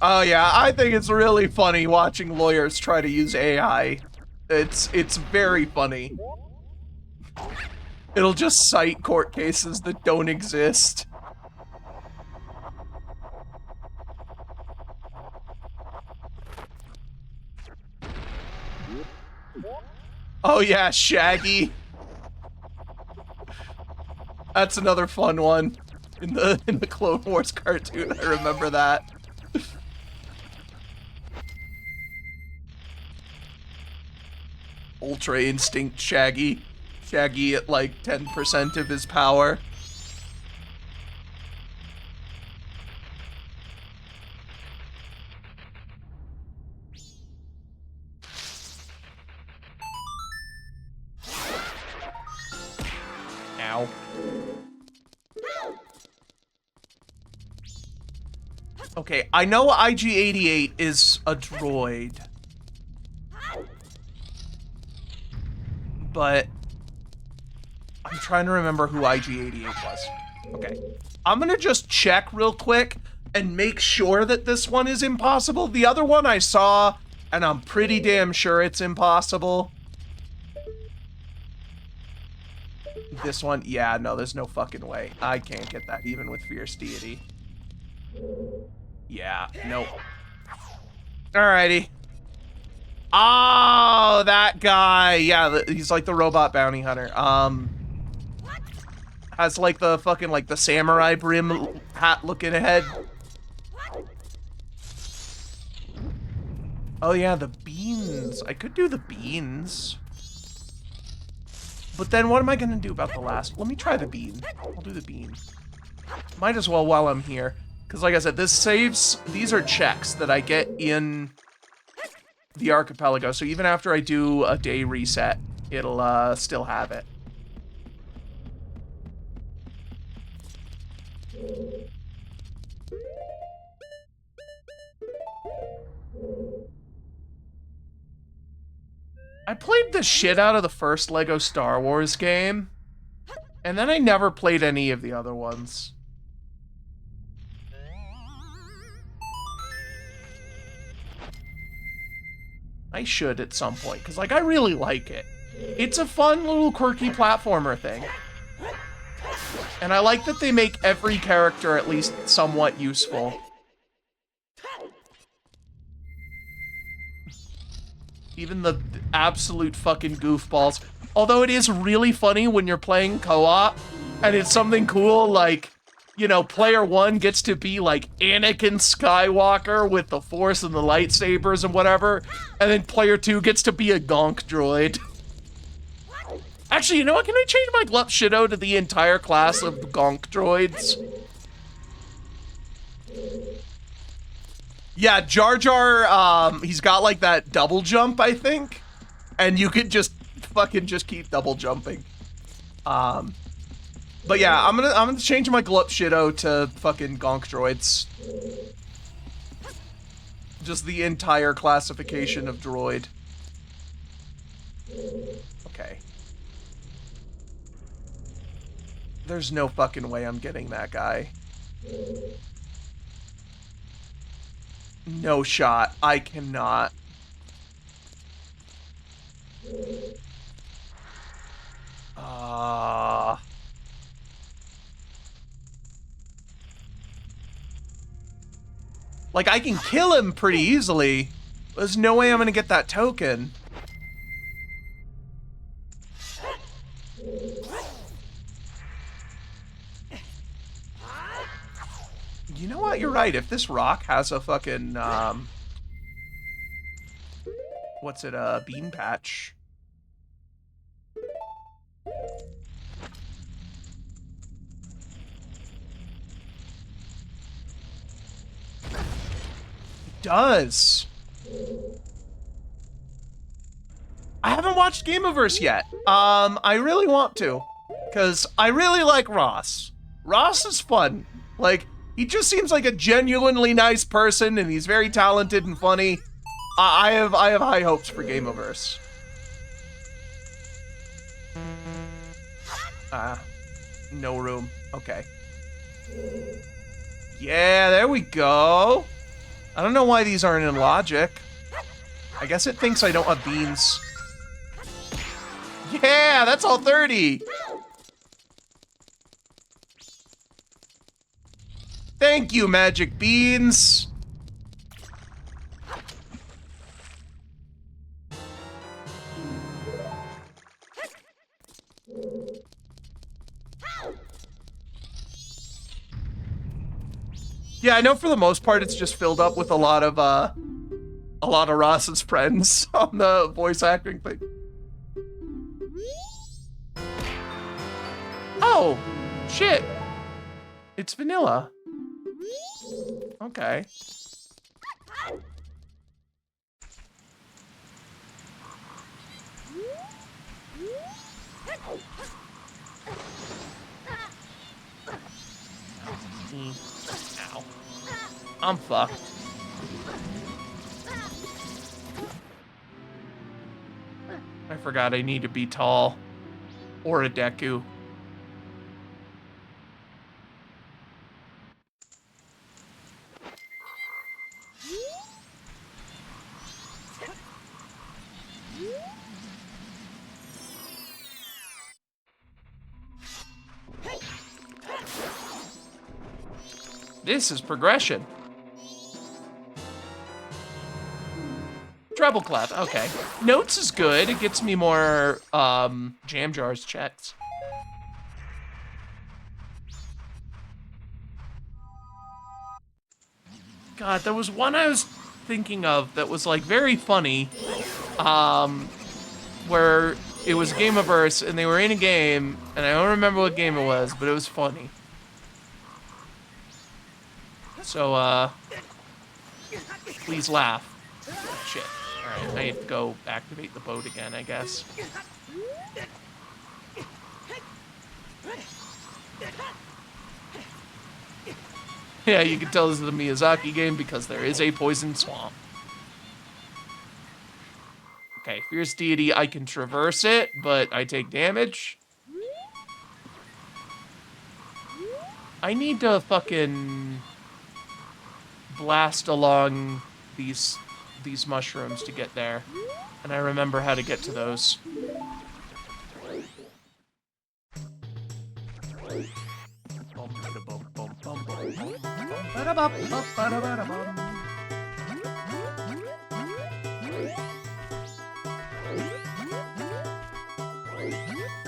Oh yeah, I think it's really funny watching lawyers try to use AI. It's very funny. It'll just cite court cases that don't exist. Oh yeah, Shaggy. That's another fun one in the Clone Wars cartoon. I remember that. Ultra Instinct Shaggy. Shaggy at like 10% of his power. Ow. Okay, I know IG-88 is a droid. But I'm trying to remember who IG-88 was. Okay. I'm gonna just check real quick and make sure that this one is impossible. The other one I saw, and I'm pretty damn sure it's impossible. This one, yeah, no, there's no fucking way. I can't get that even with Fierce Deity. Yeah, nope. Alrighty. Oh, that guy. Yeah, he's like the robot bounty hunter. Has like the fucking like the samurai brim hat looking head. Oh yeah, the beans. I could do the beans. But then what am I gonna do about the last? Let me try the bean. I'll do the bean. Might as well while I'm here. Because like I said, this saves, these are checks that I get in the archipelago. So even after I do a day reset, it'll still have it. I played the shit out of the first Lego Star Wars game, and then I never played any of the other ones. I should at some point, because, like, I really like it. It's a fun little quirky platformer thing. And I like that they make every character at least somewhat useful. Even the absolute fucking goofballs. Although it is really funny when you're playing co-op, and it's something cool like, you know, player one gets to be like Anakin Skywalker with the Force and the lightsabers and whatever, and then player two gets to be a gonk droid. Actually, you know what? Can I change my Glup Shido to the entire class of gonk droids? Yeah, Jar Jar, he's got like that double jump, I think, and you could just fucking just keep double jumping. But yeah, I'm gonna change my Glup Shido to fucking gonk droids. Just the entire classification of droid. Okay. There's no fucking way I'm getting that guy. No shot. I cannot. Like, I can kill him pretty easily. There's no way I'm gonna get that token. You know what? You're right. If this rock has a fucking, what's it, a bean patch? It does. I haven't watched Gameoverse yet. I really want to, because I really like Ross. Ross is fun. Like, he just seems like a genuinely nice person, and he's very talented and funny. I have high hopes for Gameoverse. No room. Okay. Yeah, there we go. I don't know why these aren't in logic. I guess it thinks I don't have beans. Yeah, that's all 30. Thank you, magic beans. Yeah, I know for the most part it's just filled up with a lot of Ross's friends on the voice acting thing. Oh, shit. It's vanilla. Okay. Ow. I'm fucked. I forgot I need to be tall. Or a Deku. This is progression. Treble clap, okay. Notes is good. It gets me more jam jars checks. God, there was one I was thinking of that was like very funny. Where it was Gameoverse and they were in a game, and I don't remember what game it was, but it was funny. So, please laugh. Shit. Alright, I have to go activate the boat again, I guess. Yeah, you can tell this is a Miyazaki game because there is a poison swamp. Okay, Fierce Deity, I can traverse it, but I take damage. I need to fucking blast along these mushrooms to get there. And I remember how to get to those.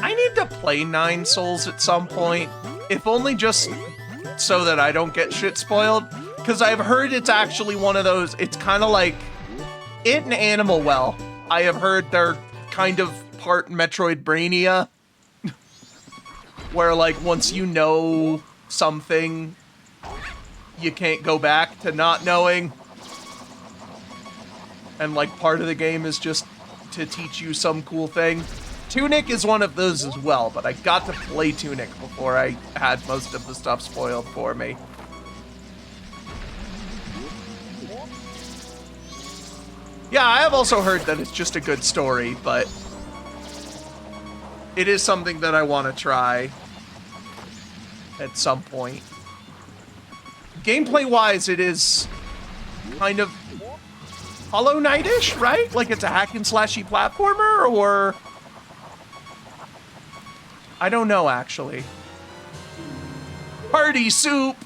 I need to play Nine Souls at some point, if only just so that I don't get shit spoiled, because I've heard it's actually one of those, it's kind of like it and Animal Well. I have heard they're kind of part Metroidvania, where like once you know something, you can't go back to not knowing. And like part of the game is just to teach you some cool thing. Tunic is one of those as well, but I got to play Tunic before I had most of the stuff spoiled for me. Yeah, I have also heard that it's just a good story, but it is something that I want to try at some point. Gameplay-wise, it is kind of Hollow Knight-ish, right? Like it's a hack and slashy platformer, or I don't know, actually. Party soup!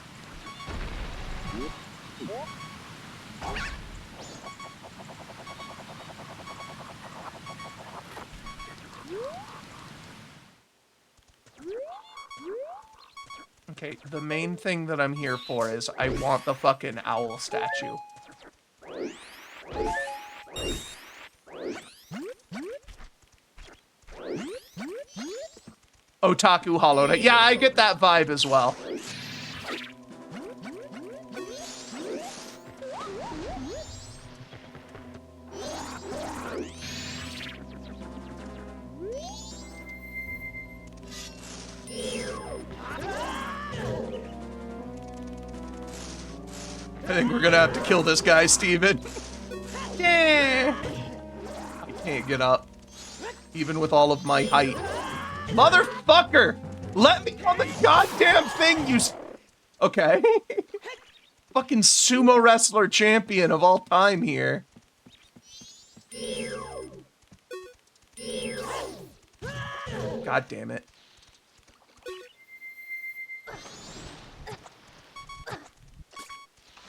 Okay, the main thing that I'm here for is I want the fucking owl statue. Otaku Hollow Knight. Yeah, I get that vibe as well. I think we're gonna have to kill this guy, Steven. Yeah. I can't get up, even with all of my height. Motherfucker! Let me on the goddamn thing, you... Okay. Fucking sumo wrestler champion of all time here. God damn it.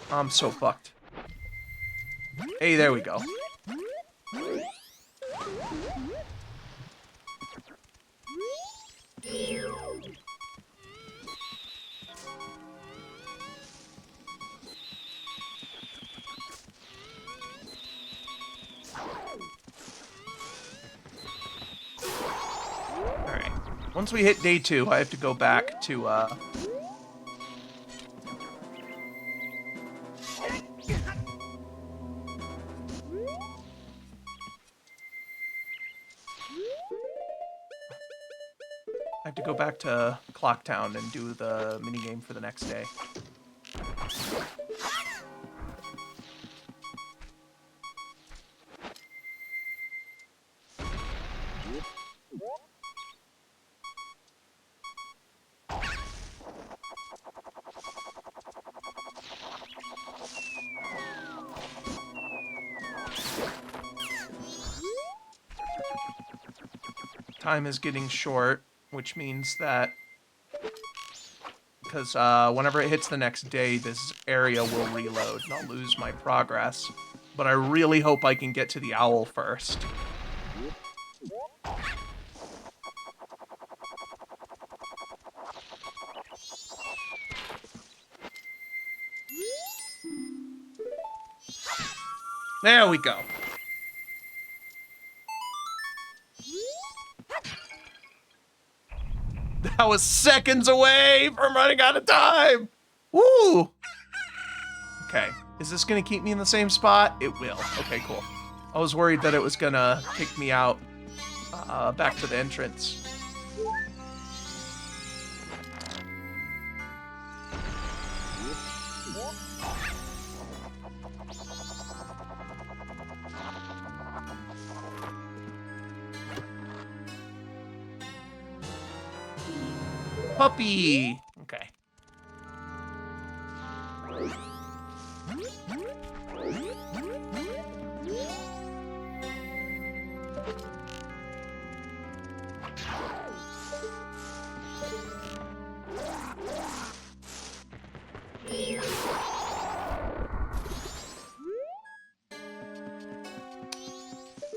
I'm so fucked. Hey, there we go. Alright. Once we hit day 2, I have to go back to, Clocktown and do the minigame for the next day. Time is getting short, which means that because whenever it hits the next day, this area will reload and I'll lose my progress. But I really hope I can get to the owl first. There we go. That was seconds away from running out of time. Woo! Okay. Is this gonna keep me in the same spot? It will. Okay, cool. I was worried that it was gonna kick me out back to the entrance. Puppy! Okay.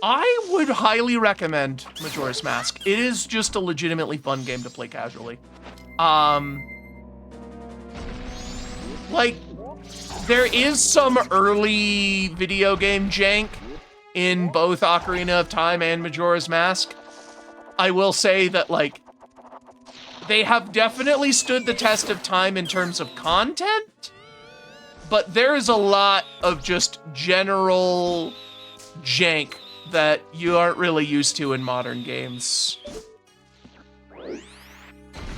I would highly recommend Majora's Mask. It is just a legitimately fun game to play casually. Like, there is some early video game jank in both Ocarina of Time and Majora's Mask. I will say that, like, they have definitely stood the test of time in terms of content, but there's a lot of just general jank that you aren't really used to in modern games.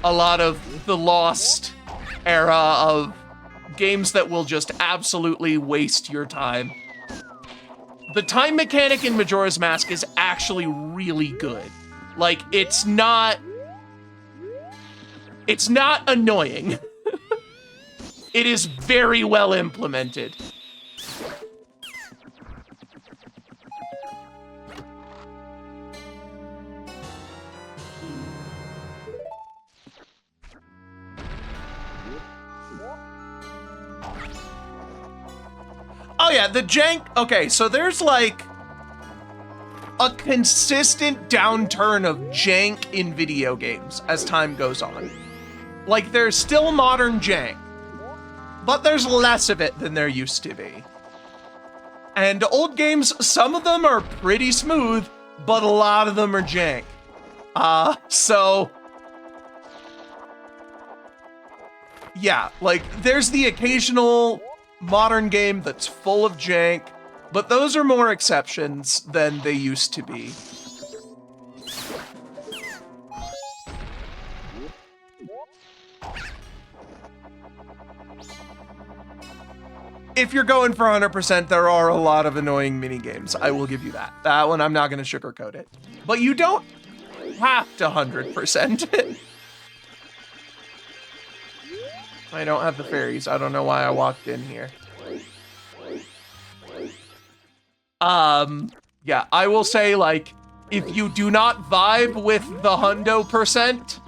A lot of the lost era of games that will just absolutely waste your time. The time mechanic in Majora's Mask is actually really good. Like, it's not annoying. It is very well implemented. Oh yeah, the jank, okay, so there's like a consistent downturn of jank in video games as time goes on. Like, there's still modern jank, but there's less of it than there used to be. And old games, some of them are pretty smooth, but a lot of them are jank. So yeah, like, there's the occasional modern game that's full of jank, but those are more exceptions than they used to be. If you're going for 100%, there are a lot of annoying minigames. I will give you that. That one, I'm not going to sugarcoat it. But you don't have to 100% it. I don't have the fairies. I don't know why I walked in here. Yeah, I will say, like, if you do not vibe with the hundo percent,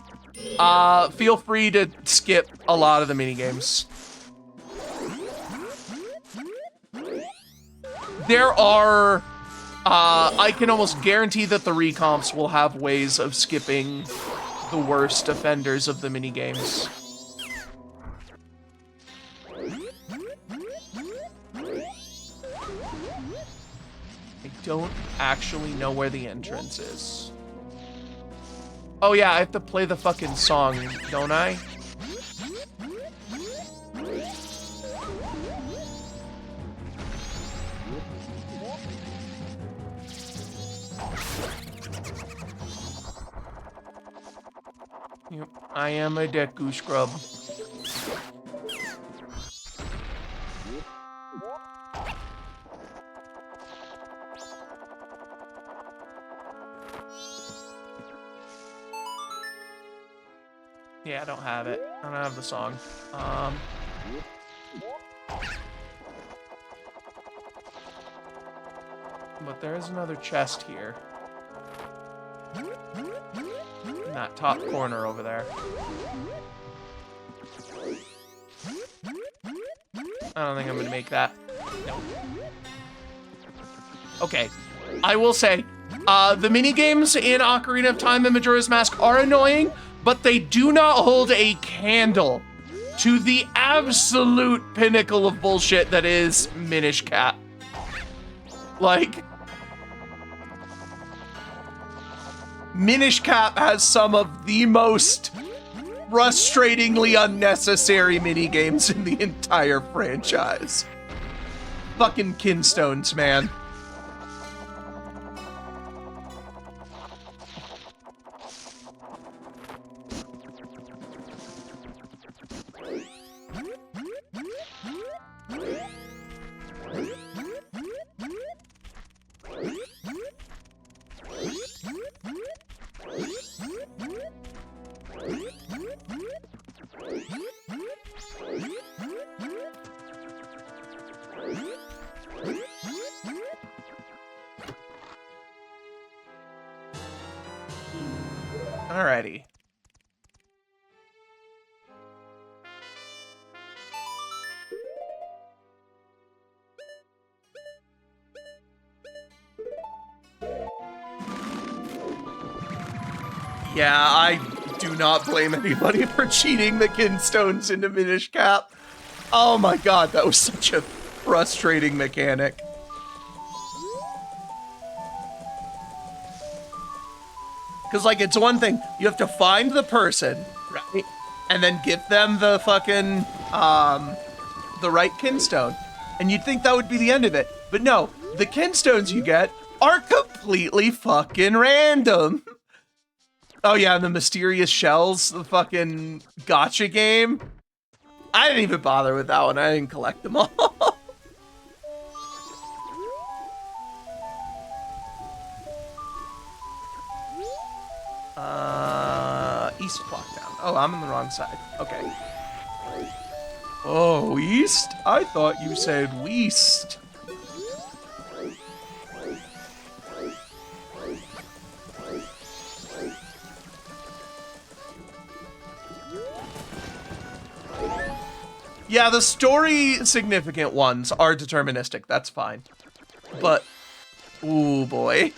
feel free to skip a lot of the minigames. There are, I can almost guarantee that the recomps will have ways of skipping the worst offenders of the minigames. I don't actually know where the entrance is. Oh yeah, I have to play the fucking song, don't I? Yep, I am a Deku scrub. Yeah, I don't have it. I don't have the song. But there is another chest here. In that top corner over there. I don't think I'm gonna make that. No. Okay. I will say, the minigames in Ocarina of Time and Majora's Mask are annoying, but they do not hold a candle to the absolute pinnacle of bullshit that is Minish Cap. Like, Minish Cap has some of the most frustratingly unnecessary minigames in the entire franchise. fucking kinstones, man. Alrighty. Yeah, I do not blame anybody for cheating the kinstones into Minish Cap. Oh my god, that was such a frustrating mechanic. Because, like, it's one thing, you have to find the person, right? And then give them the fucking, the right kinstone. And you'd think that would be the end of it. But no, the kinstones you get are completely fucking random. Oh yeah, and the mysterious shells, the fucking gotcha game. I didn't even bother with that one. I didn't collect them all. East clock down. Oh, I'm on the wrong side. Okay. Oh, east? I thought you said west. Yeah, the story significant ones are deterministic. That's fine. But, ooh boy.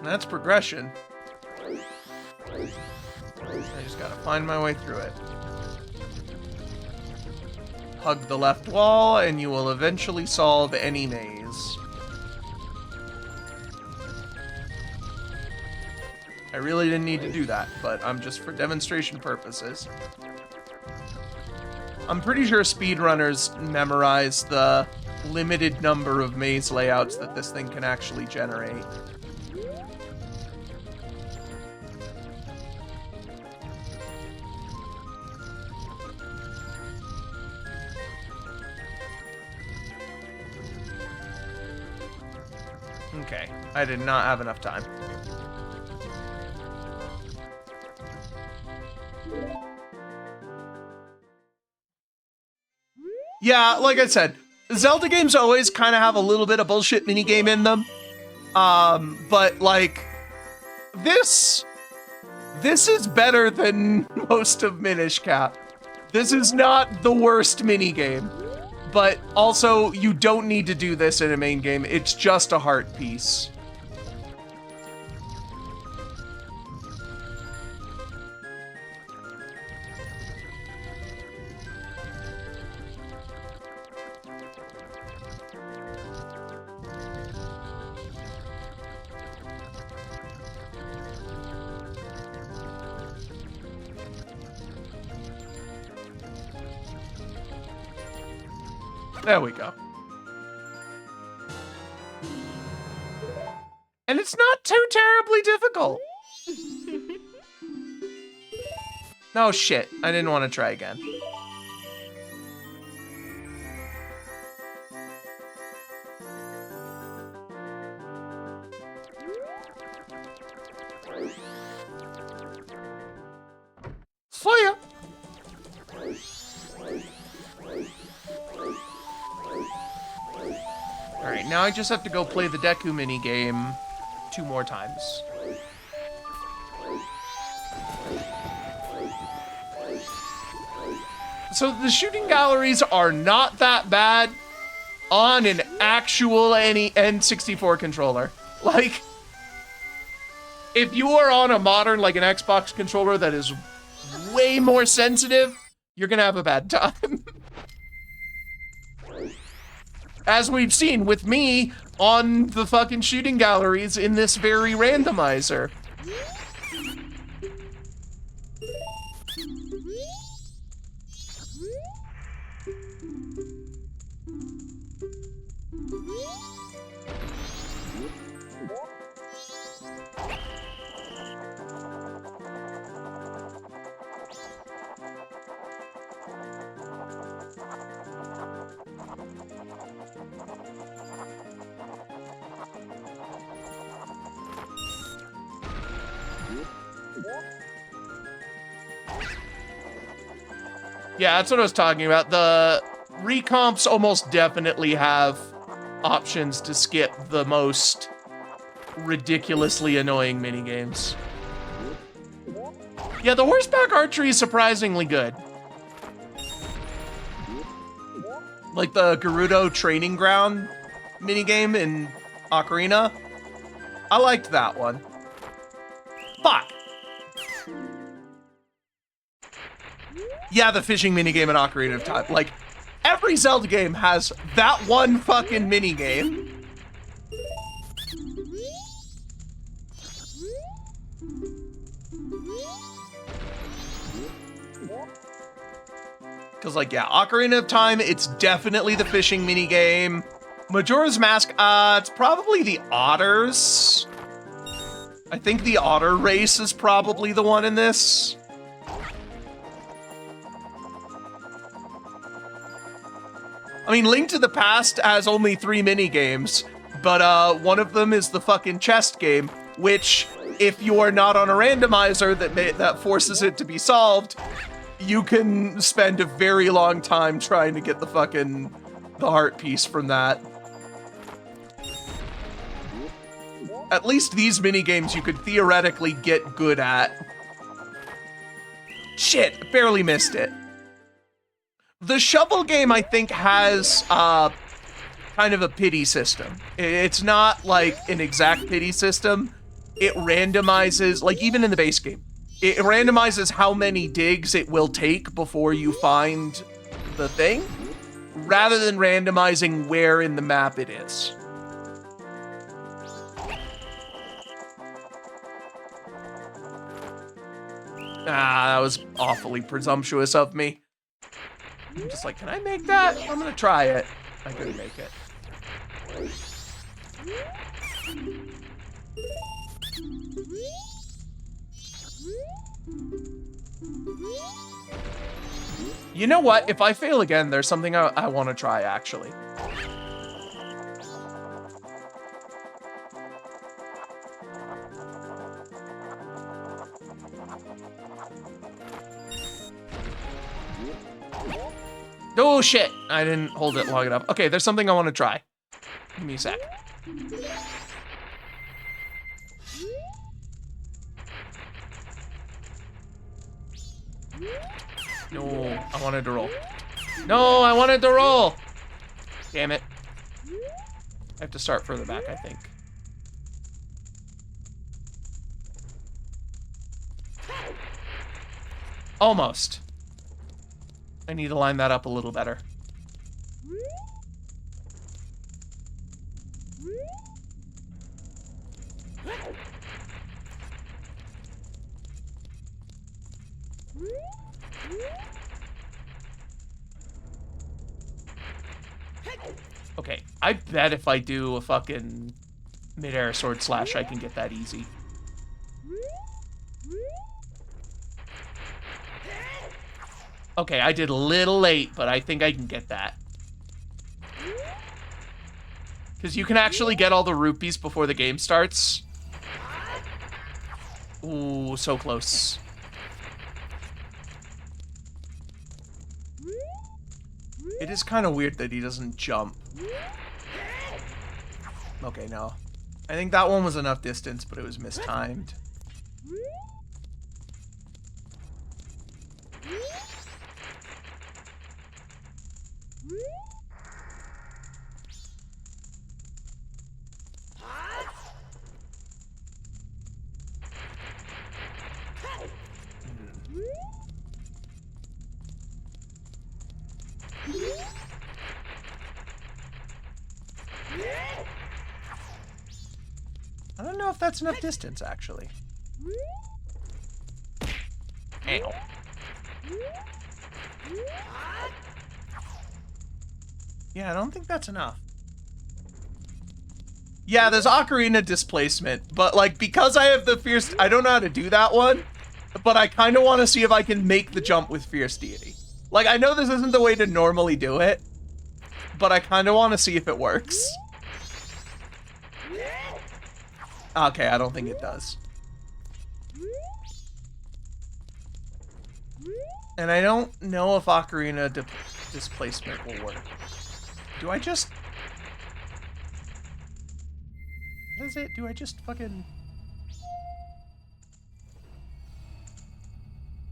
That's progression. I just gotta find my way through it. Hug the left wall, and you will eventually solve any maze. I really didn't need to do that, but I'm just for demonstration purposes. I'm pretty sure speedrunners memorize the limited number of maze layouts that this thing can actually generate. Okay, I did not have enough time. Yeah, like I said, Zelda games always kind of have a little bit of bullshit minigame in them. But like, this is better than most of Minish Cap. This is not the worst minigame. But also, you don't need to do this in a main game. It's just a heart piece. There we go. And it's not too terribly difficult. Oh shit, I didn't want to try again. See ya. Alright, now I just have to go play the Deku minigame 2 more times. So the shooting galleries are not that bad on an actual N64 controller. Like, if you are on a modern, like an Xbox controller that is way more sensitive, you're gonna have a bad time. As we've seen with me on the fucking shooting galleries in this very randomizer. Yeah, that's what I was talking about. The recomps almost definitely have options to skip the most ridiculously annoying minigames. Yeah, the horseback archery is surprisingly good. Like the Gerudo training ground minigame in Ocarina. I liked that one. Fuck. Yeah, the fishing minigame in Ocarina of Time. Like, every Zelda game has that one fucking minigame. Because, like, yeah, Ocarina of Time, it's definitely the fishing minigame. Majora's Mask, it's probably the otters. I think the otter race is probably the one in this. I mean, Link to the Past has only 3 minigames, but one of them is the fucking chest game, which, if you are not on a randomizer that forces it to be solved, you can spend a very long time trying to get the heart piece from that. At least these minigames you could theoretically get good at. Shit, barely missed it. The shovel game, I think, has kind of a pity system. It's not like an exact pity system. It randomizes, like even in the base game, it randomizes how many digs it will take before you find the thing, rather than randomizing where in the map it is. Ah, that was awfully presumptuous of me. I'm just like, can I make that? I'm gonna try it. I couldn't make it. You know what? If I fail again, there's something I want to try, actually. Oh, shit. I didn't hold it long enough. Okay, there's something I want to try. Give me a sec. No, I wanted to roll. No, I wanted to roll. Damn it. I have to start further back, I think. Almost. I need to line that up a little better. Okay, I bet if I do a fucking mid-air sword slash, I can get that easy. Okay, I did a little late, but I think I can get that. Because you can actually get all the rupees before the game starts. Ooh, so close. It is kind of weird that he doesn't jump. Okay, no. I think that one was enough distance, but it was mistimed. I don't know if that's enough distance, actually. Ow. Yeah, I don't think that's enough. Yeah, there's Ocarina Displacement, but, like, because I have the Fierce... I don't know how to do that one, but I kind of want to see if I can make the jump with Fierce Deity. Like, I know this isn't the way to normally do it, but I kind of want to see if it works. Okay, I don't think it does. And I don't know if Ocarina Displacement will work. Do I just... What is it? Do I just fucking...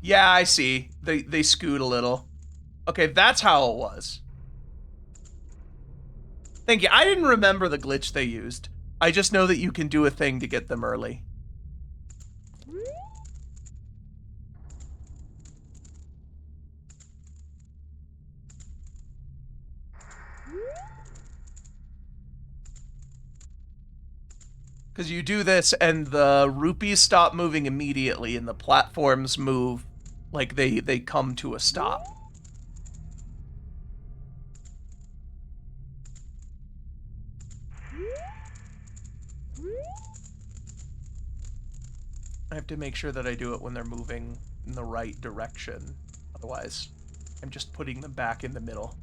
Yeah, I see. They scoot a little. Okay, that's how it was. Thank you. I didn't remember the glitch they used. I just know that you can do a thing to get them early. Because you do this and the rupees stop moving immediately and the platforms move like they come to a stop. I have to make sure that I do it when they're moving in the right direction. Otherwise, I'm just putting them back in the middle.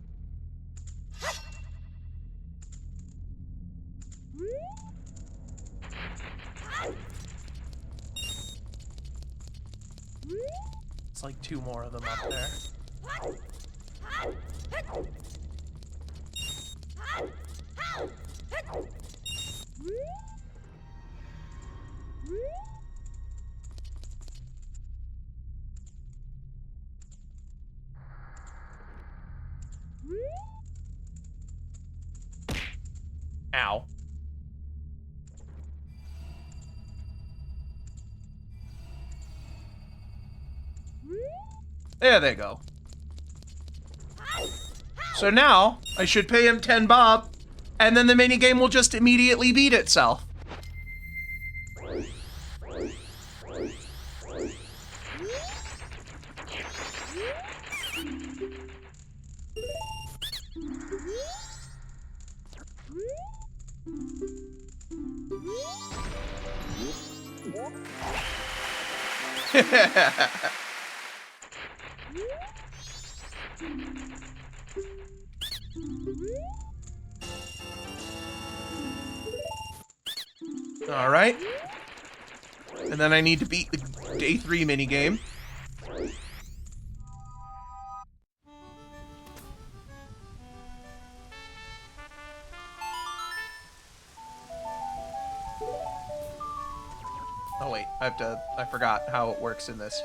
It's like 2 more of them up there. Ow. There they go. So now, I should pay him 10 bob, and then the minigame will just immediately beat itself. All right. And then I need to beat the day 3 minigame. Oh wait, I forgot how it works in this.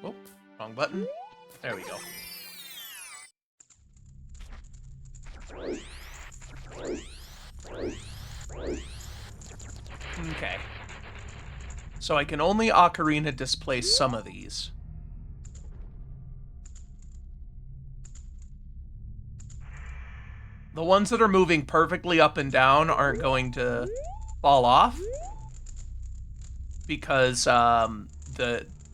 Oh, wrong button. There we go. Okay. So I can only Ocarina displace some of these. The ones that are moving perfectly up and down aren't going to fall off. Because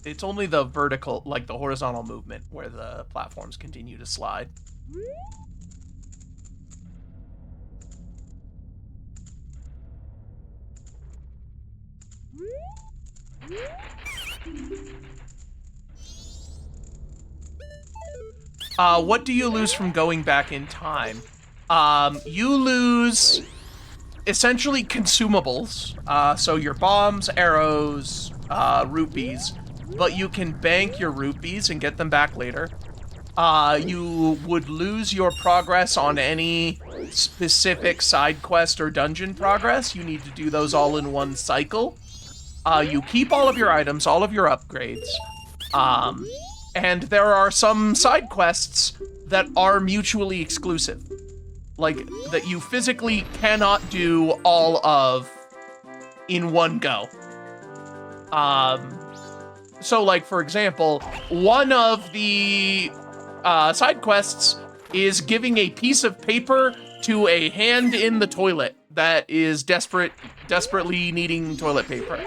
it's only the vertical, like the horizontal movement, where the platforms continue to slide. What do you lose from going back in time? You lose essentially consumables. So your bombs, arrows, rupees, but you can bank your rupees and get them back later. You would lose your progress on any specific side quest or dungeon progress. You need to do those all in one cycle. You keep all of your items, all of your upgrades. And there are some side quests that are mutually exclusive. Like, that you physically cannot do all of in one go. So, like, for example, one of the side quests is giving a piece of paper to a hand in the toilet that is desperately needing toilet paper.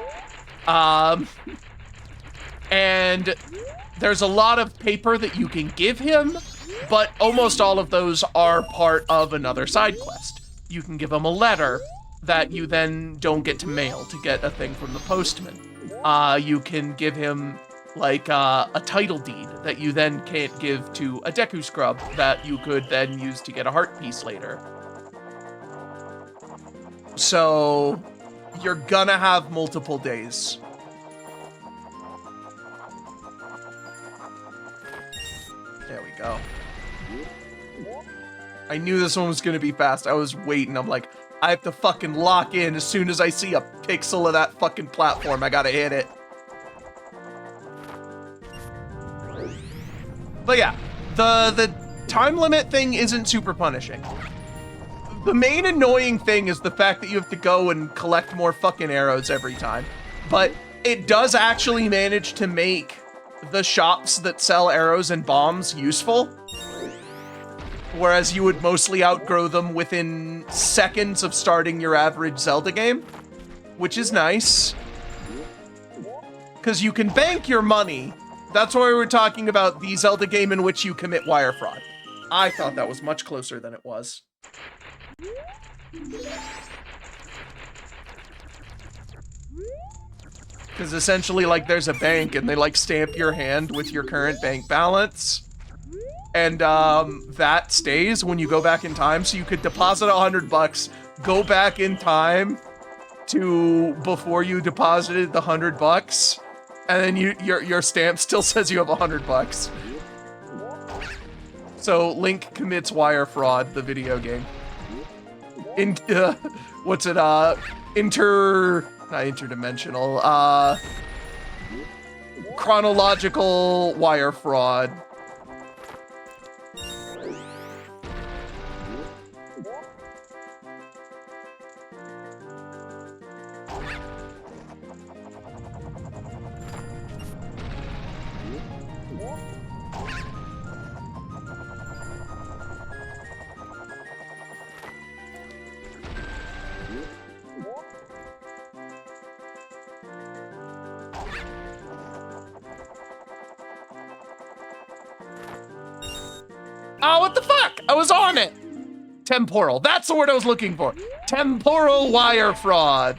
And there's a lot of paper that you can give him, but almost all of those are part of another side quest. You can give him a letter that you then don't get to mail to get a thing from the postman. You can give him, like, a title deed that you then can't give to a Deku Scrub that you could then use to get a heart piece later. So, you're gonna have multiple days. There we go. I knew this one was gonna be fast. I was waiting. I'm like, I have to fucking lock in as soon as I see a pixel of that fucking platform. I gotta hit it. But yeah, the time limit thing isn't super punishing. The main annoying thing is the fact that you have to go and collect more fucking arrows every time. But it does actually manage to make the shops that sell arrows and bombs useful. Whereas you would mostly outgrow them within seconds of starting your average Zelda game, which is nice. Because you can bank your money. That's why we were talking about the Zelda game in which you commit wire fraud. I thought that was much closer than it was. Because essentially, like, there's a bank and they, like, stamp your hand with your current bank balance. And that stays when you go back in time. So you could deposit $100, go back in time to before you deposited the $100, and then your stamp still says you have $100. So Link commits wire fraud, the video game. What's it? Not interdimensional. Chronological wire fraud. Oh, what the fuck? I was on it. Temporal. That's the word I was looking for. Temporal wire fraud.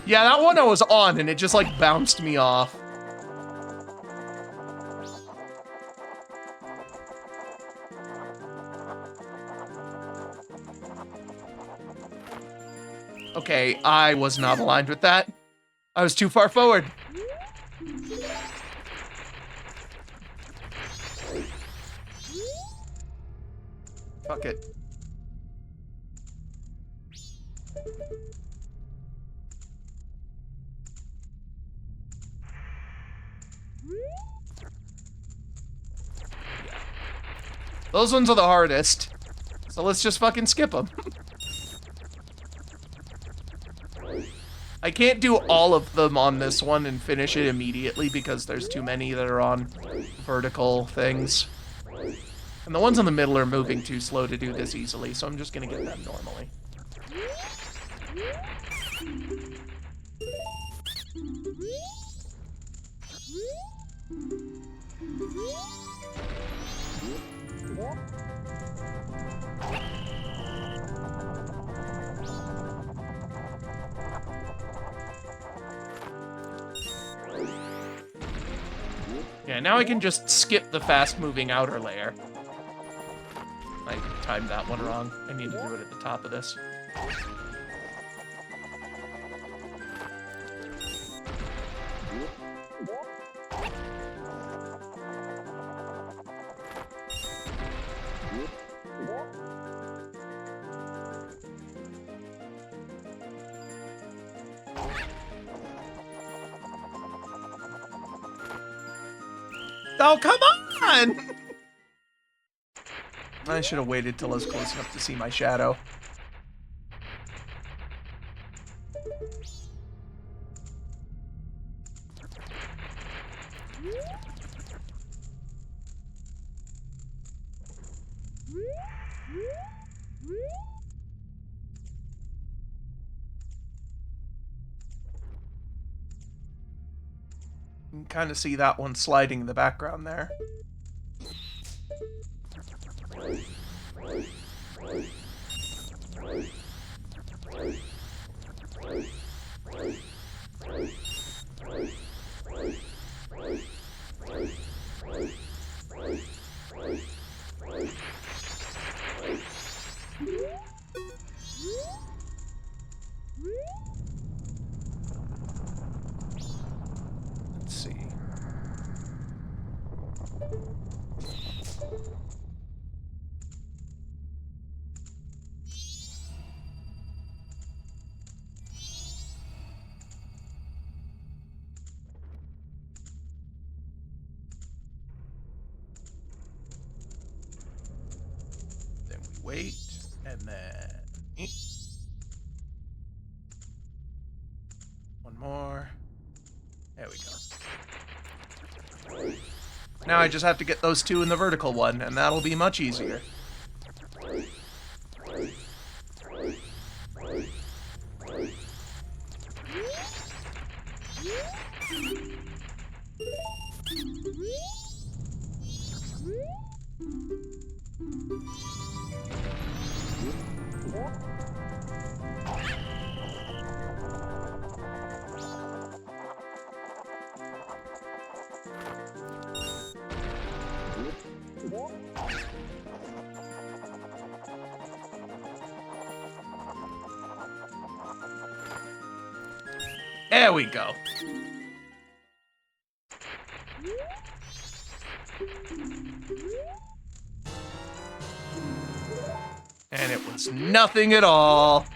Yeah, that one I was on and it just like bounced me off. Okay, I was not aligned with that. I was too far forward. Fuck it. Those ones are the hardest. So let's just fucking skip them. I can't do all of them on this one and finish it immediately because there's too many that are on vertical things. And the ones in the middle are moving too slow to do this easily, so I'm just gonna get them normally. Yeah, now I can just skip the fast-moving outer layer. I timed that one wrong. I need to do it at the top of this. Oh, come on! I should have waited till I was close enough to see my shadow. You can kind of see that one sliding in the background there. Let's see. Then we wait, and then one more. There we go. Now I just have to get those two in the vertical one, and that'll be much easier. There we go. And it was nothing at all.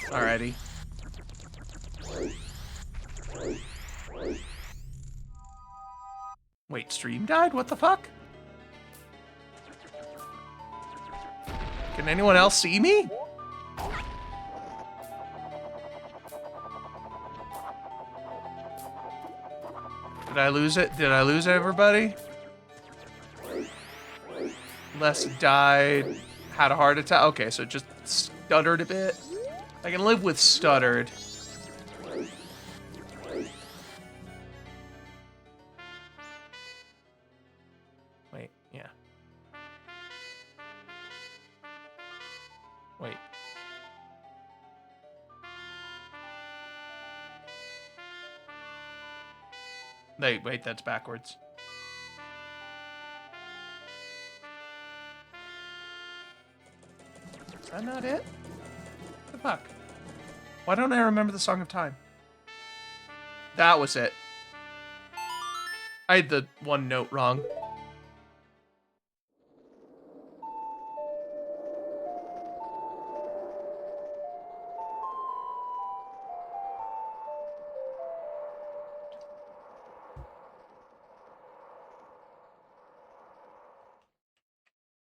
Alrighty. Wait, stream died? What the fuck? Can anyone else see me? Did I lose it? Did I lose everybody? Les died, had a heart attack. Okay, so just stuttered a bit. I can live with stuttered. Wait, yeah. Wait. Wait, that's backwards. Is that not it? What the fuck? Why don't I remember the Song of Time? That was it. I had the one note wrong.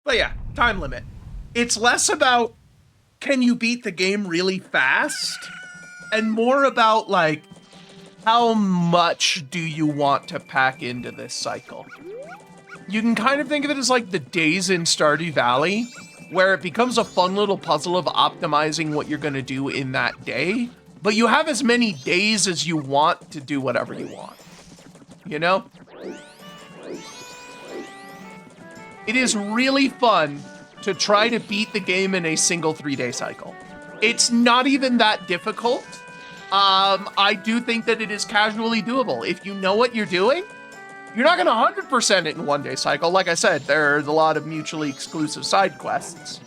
But yeah, time limit. It's less about can you beat the game really fast and more about like how much do you want to pack into this cycle. You can kind of think of it as like the days in Stardew Valley where it becomes a fun little puzzle of optimizing what you're going to do in that day, but you have as many days as you want to do whatever you want. You know? It is really fun to try to beat the game in a single 3-day cycle. It's not even that difficult. I do think that it is casually doable. If you know what you're doing, you're not gonna 100% it in 1-day cycle. Like I said, there's a lot of mutually exclusive side quests.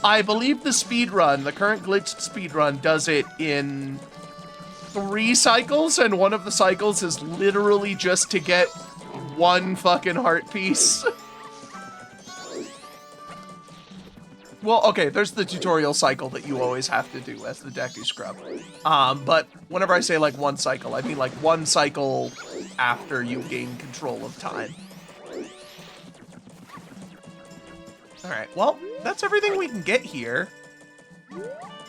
I believe the speedrun, the current glitched speedrun, does it in 3 cycles, and one of the cycles is literally just to get one fucking heart piece. well, okay, there's the tutorial cycle that you always have to do as the Deku Scrub. But whenever I say like one cycle, I mean like one cycle after you gain control of time. All right, well, that's everything we can get here.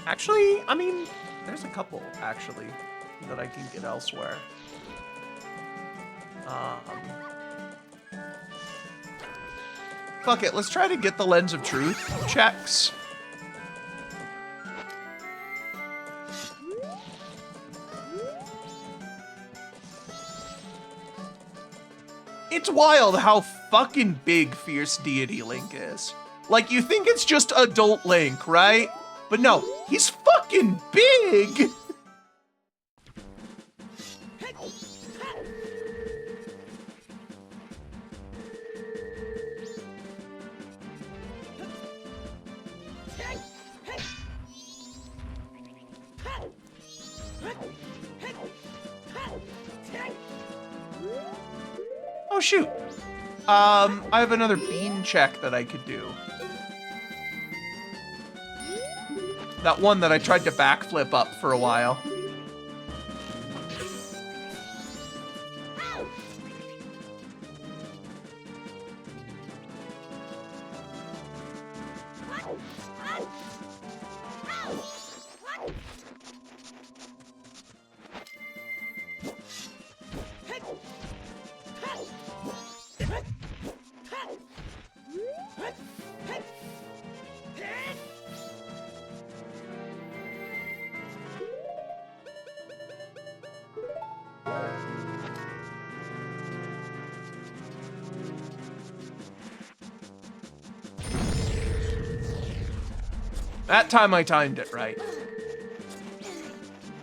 Actually, I mean, there's a couple, actually, that I can get elsewhere. Fuck it, let's try to get the Lens of Truth checks. It's wild how fucking big Fierce Deity Link is. Like, you think it's just adult Link, right? But no, he's fucking big! Oh shoot. I have another bean check that I could do. That one that I tried to backflip up for a while. That time I timed it right.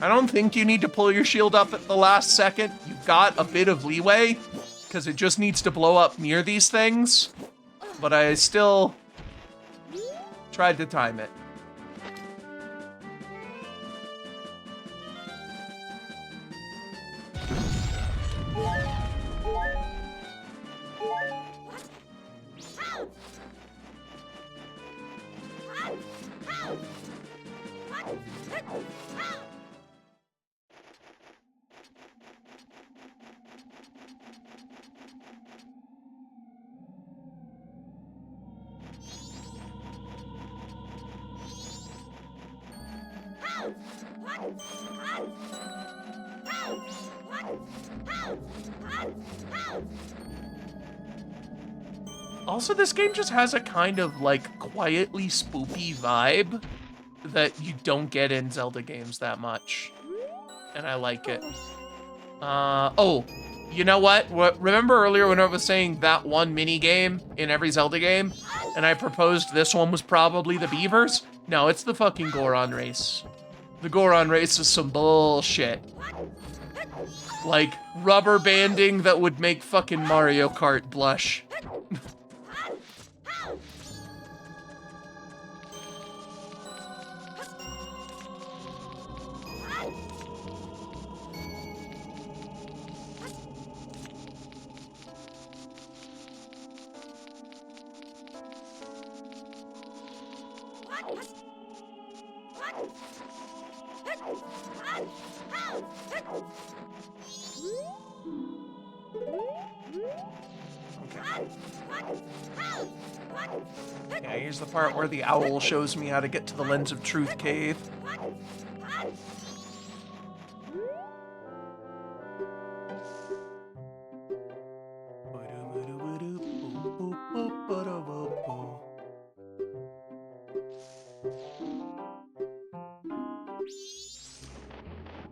I don't think you need to pull your shield up at the last second. You've got a bit of leeway, because it just needs to blow up near these things. But I still tried to time it. Also, this game just has a kind of, like, quietly spoopy vibe that you don't get in Zelda games that much. And I like it. Oh, you know what? Remember earlier when I was saying that one mini game in every Zelda game? And I proposed this one was probably the beavers? No, it's the fucking Goron race. The Goron race is some bullshit. Like, rubber banding that would make fucking Mario Kart blush. Yeah, here's the part where the owl shows me how to get to the Lens of Truth cave.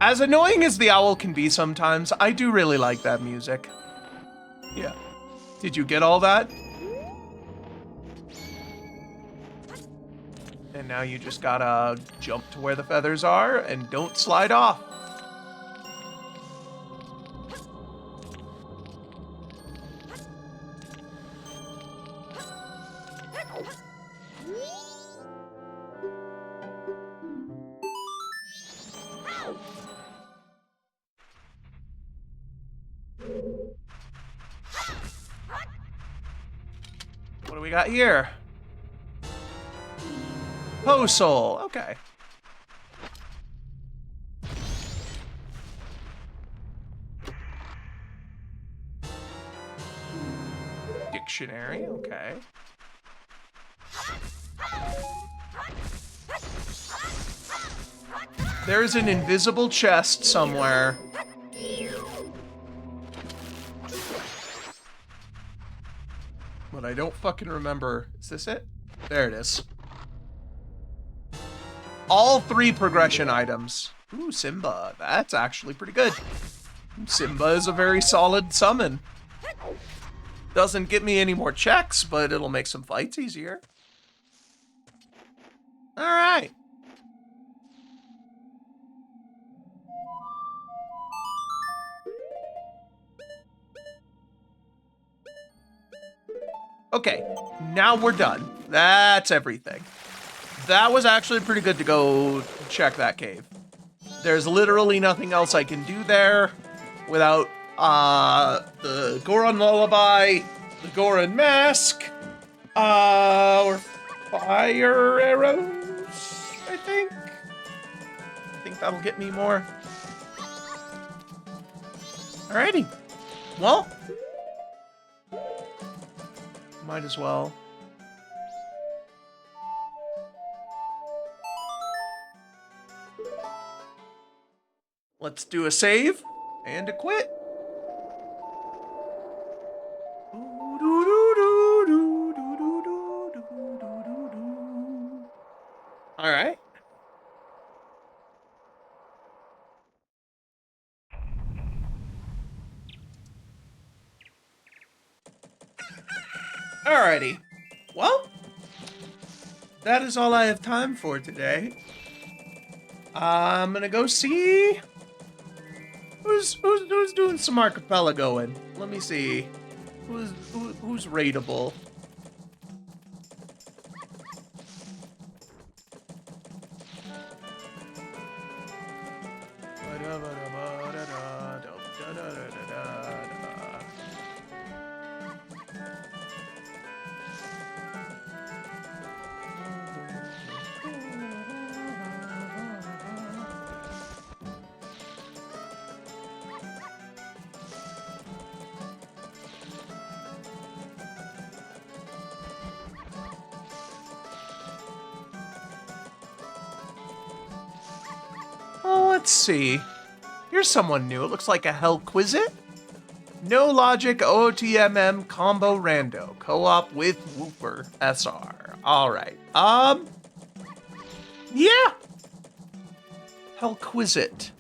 As annoying as the owl can be sometimes, I do really like that music. Yeah. Did you get all that? And now you just gotta jump to where the feathers are and don't slide off. What do we got here? Posol. Okay. Dictionary. Okay. There's an invisible chest somewhere. But I don't fucking remember. Is this it? There it is. All 3 progression items. Ooh, Simba. That's actually pretty good. Simba is a very solid summon. Doesn't get me any more checks, but it'll make some fights easier. Alright. Okay, now we're done. That's everything. That was actually pretty good to go check that cave. There's literally nothing else I can do there without the Goron Lullaby, the Goron Mask, or fire arrows, I think. I think that'll get me more. Alrighty. Well, might as well. Let's do a save and a quit. All right. Alrighty. Well, that is all I have time for today. I'm gonna go see who's doing some archipelagoing. Let me see. Who's rateable? Oh, let's see. Here's someone new. It looks like a Hellquizit. No logic OTMM combo rando. Co-op with Wooper SR. Alright. Yeah. Hellquizit.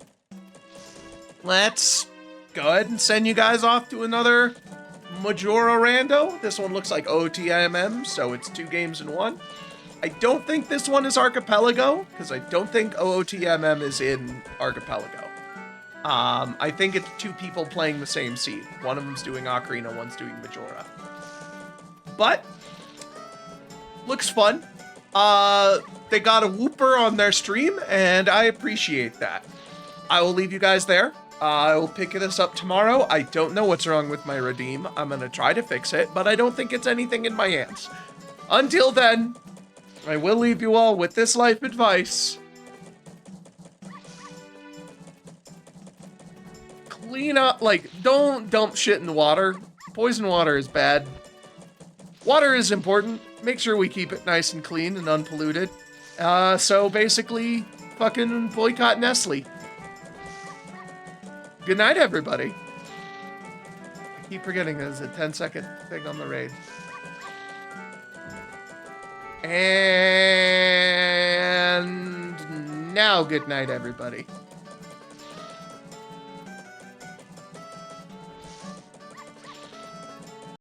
Let's go ahead and send you guys off to another Majora rando. This one looks like OTMM, so it's 2 games in 1. I don't think this one is Archipelago, because I don't think OOTMM is in Archipelago. I think it's 2 people playing the same seed. One of them's doing Ocarina, one's doing Majora. But, looks fun. They got a Wooper on their stream, and I appreciate that. I will leave you guys there. I will pick this up tomorrow. I don't know what's wrong with my Redeem. I'm gonna try to fix it, but I don't think it's anything in my hands. Until then, I will leave you all with this life advice. Clean up, like, don't dump shit in the water. Poison water is bad. Water is important. Make sure we keep it nice and clean and unpolluted. So basically, fucking boycott Nestle. Good night, everybody. I keep forgetting there's a 10-second thing on the raid. And now, good night, everybody.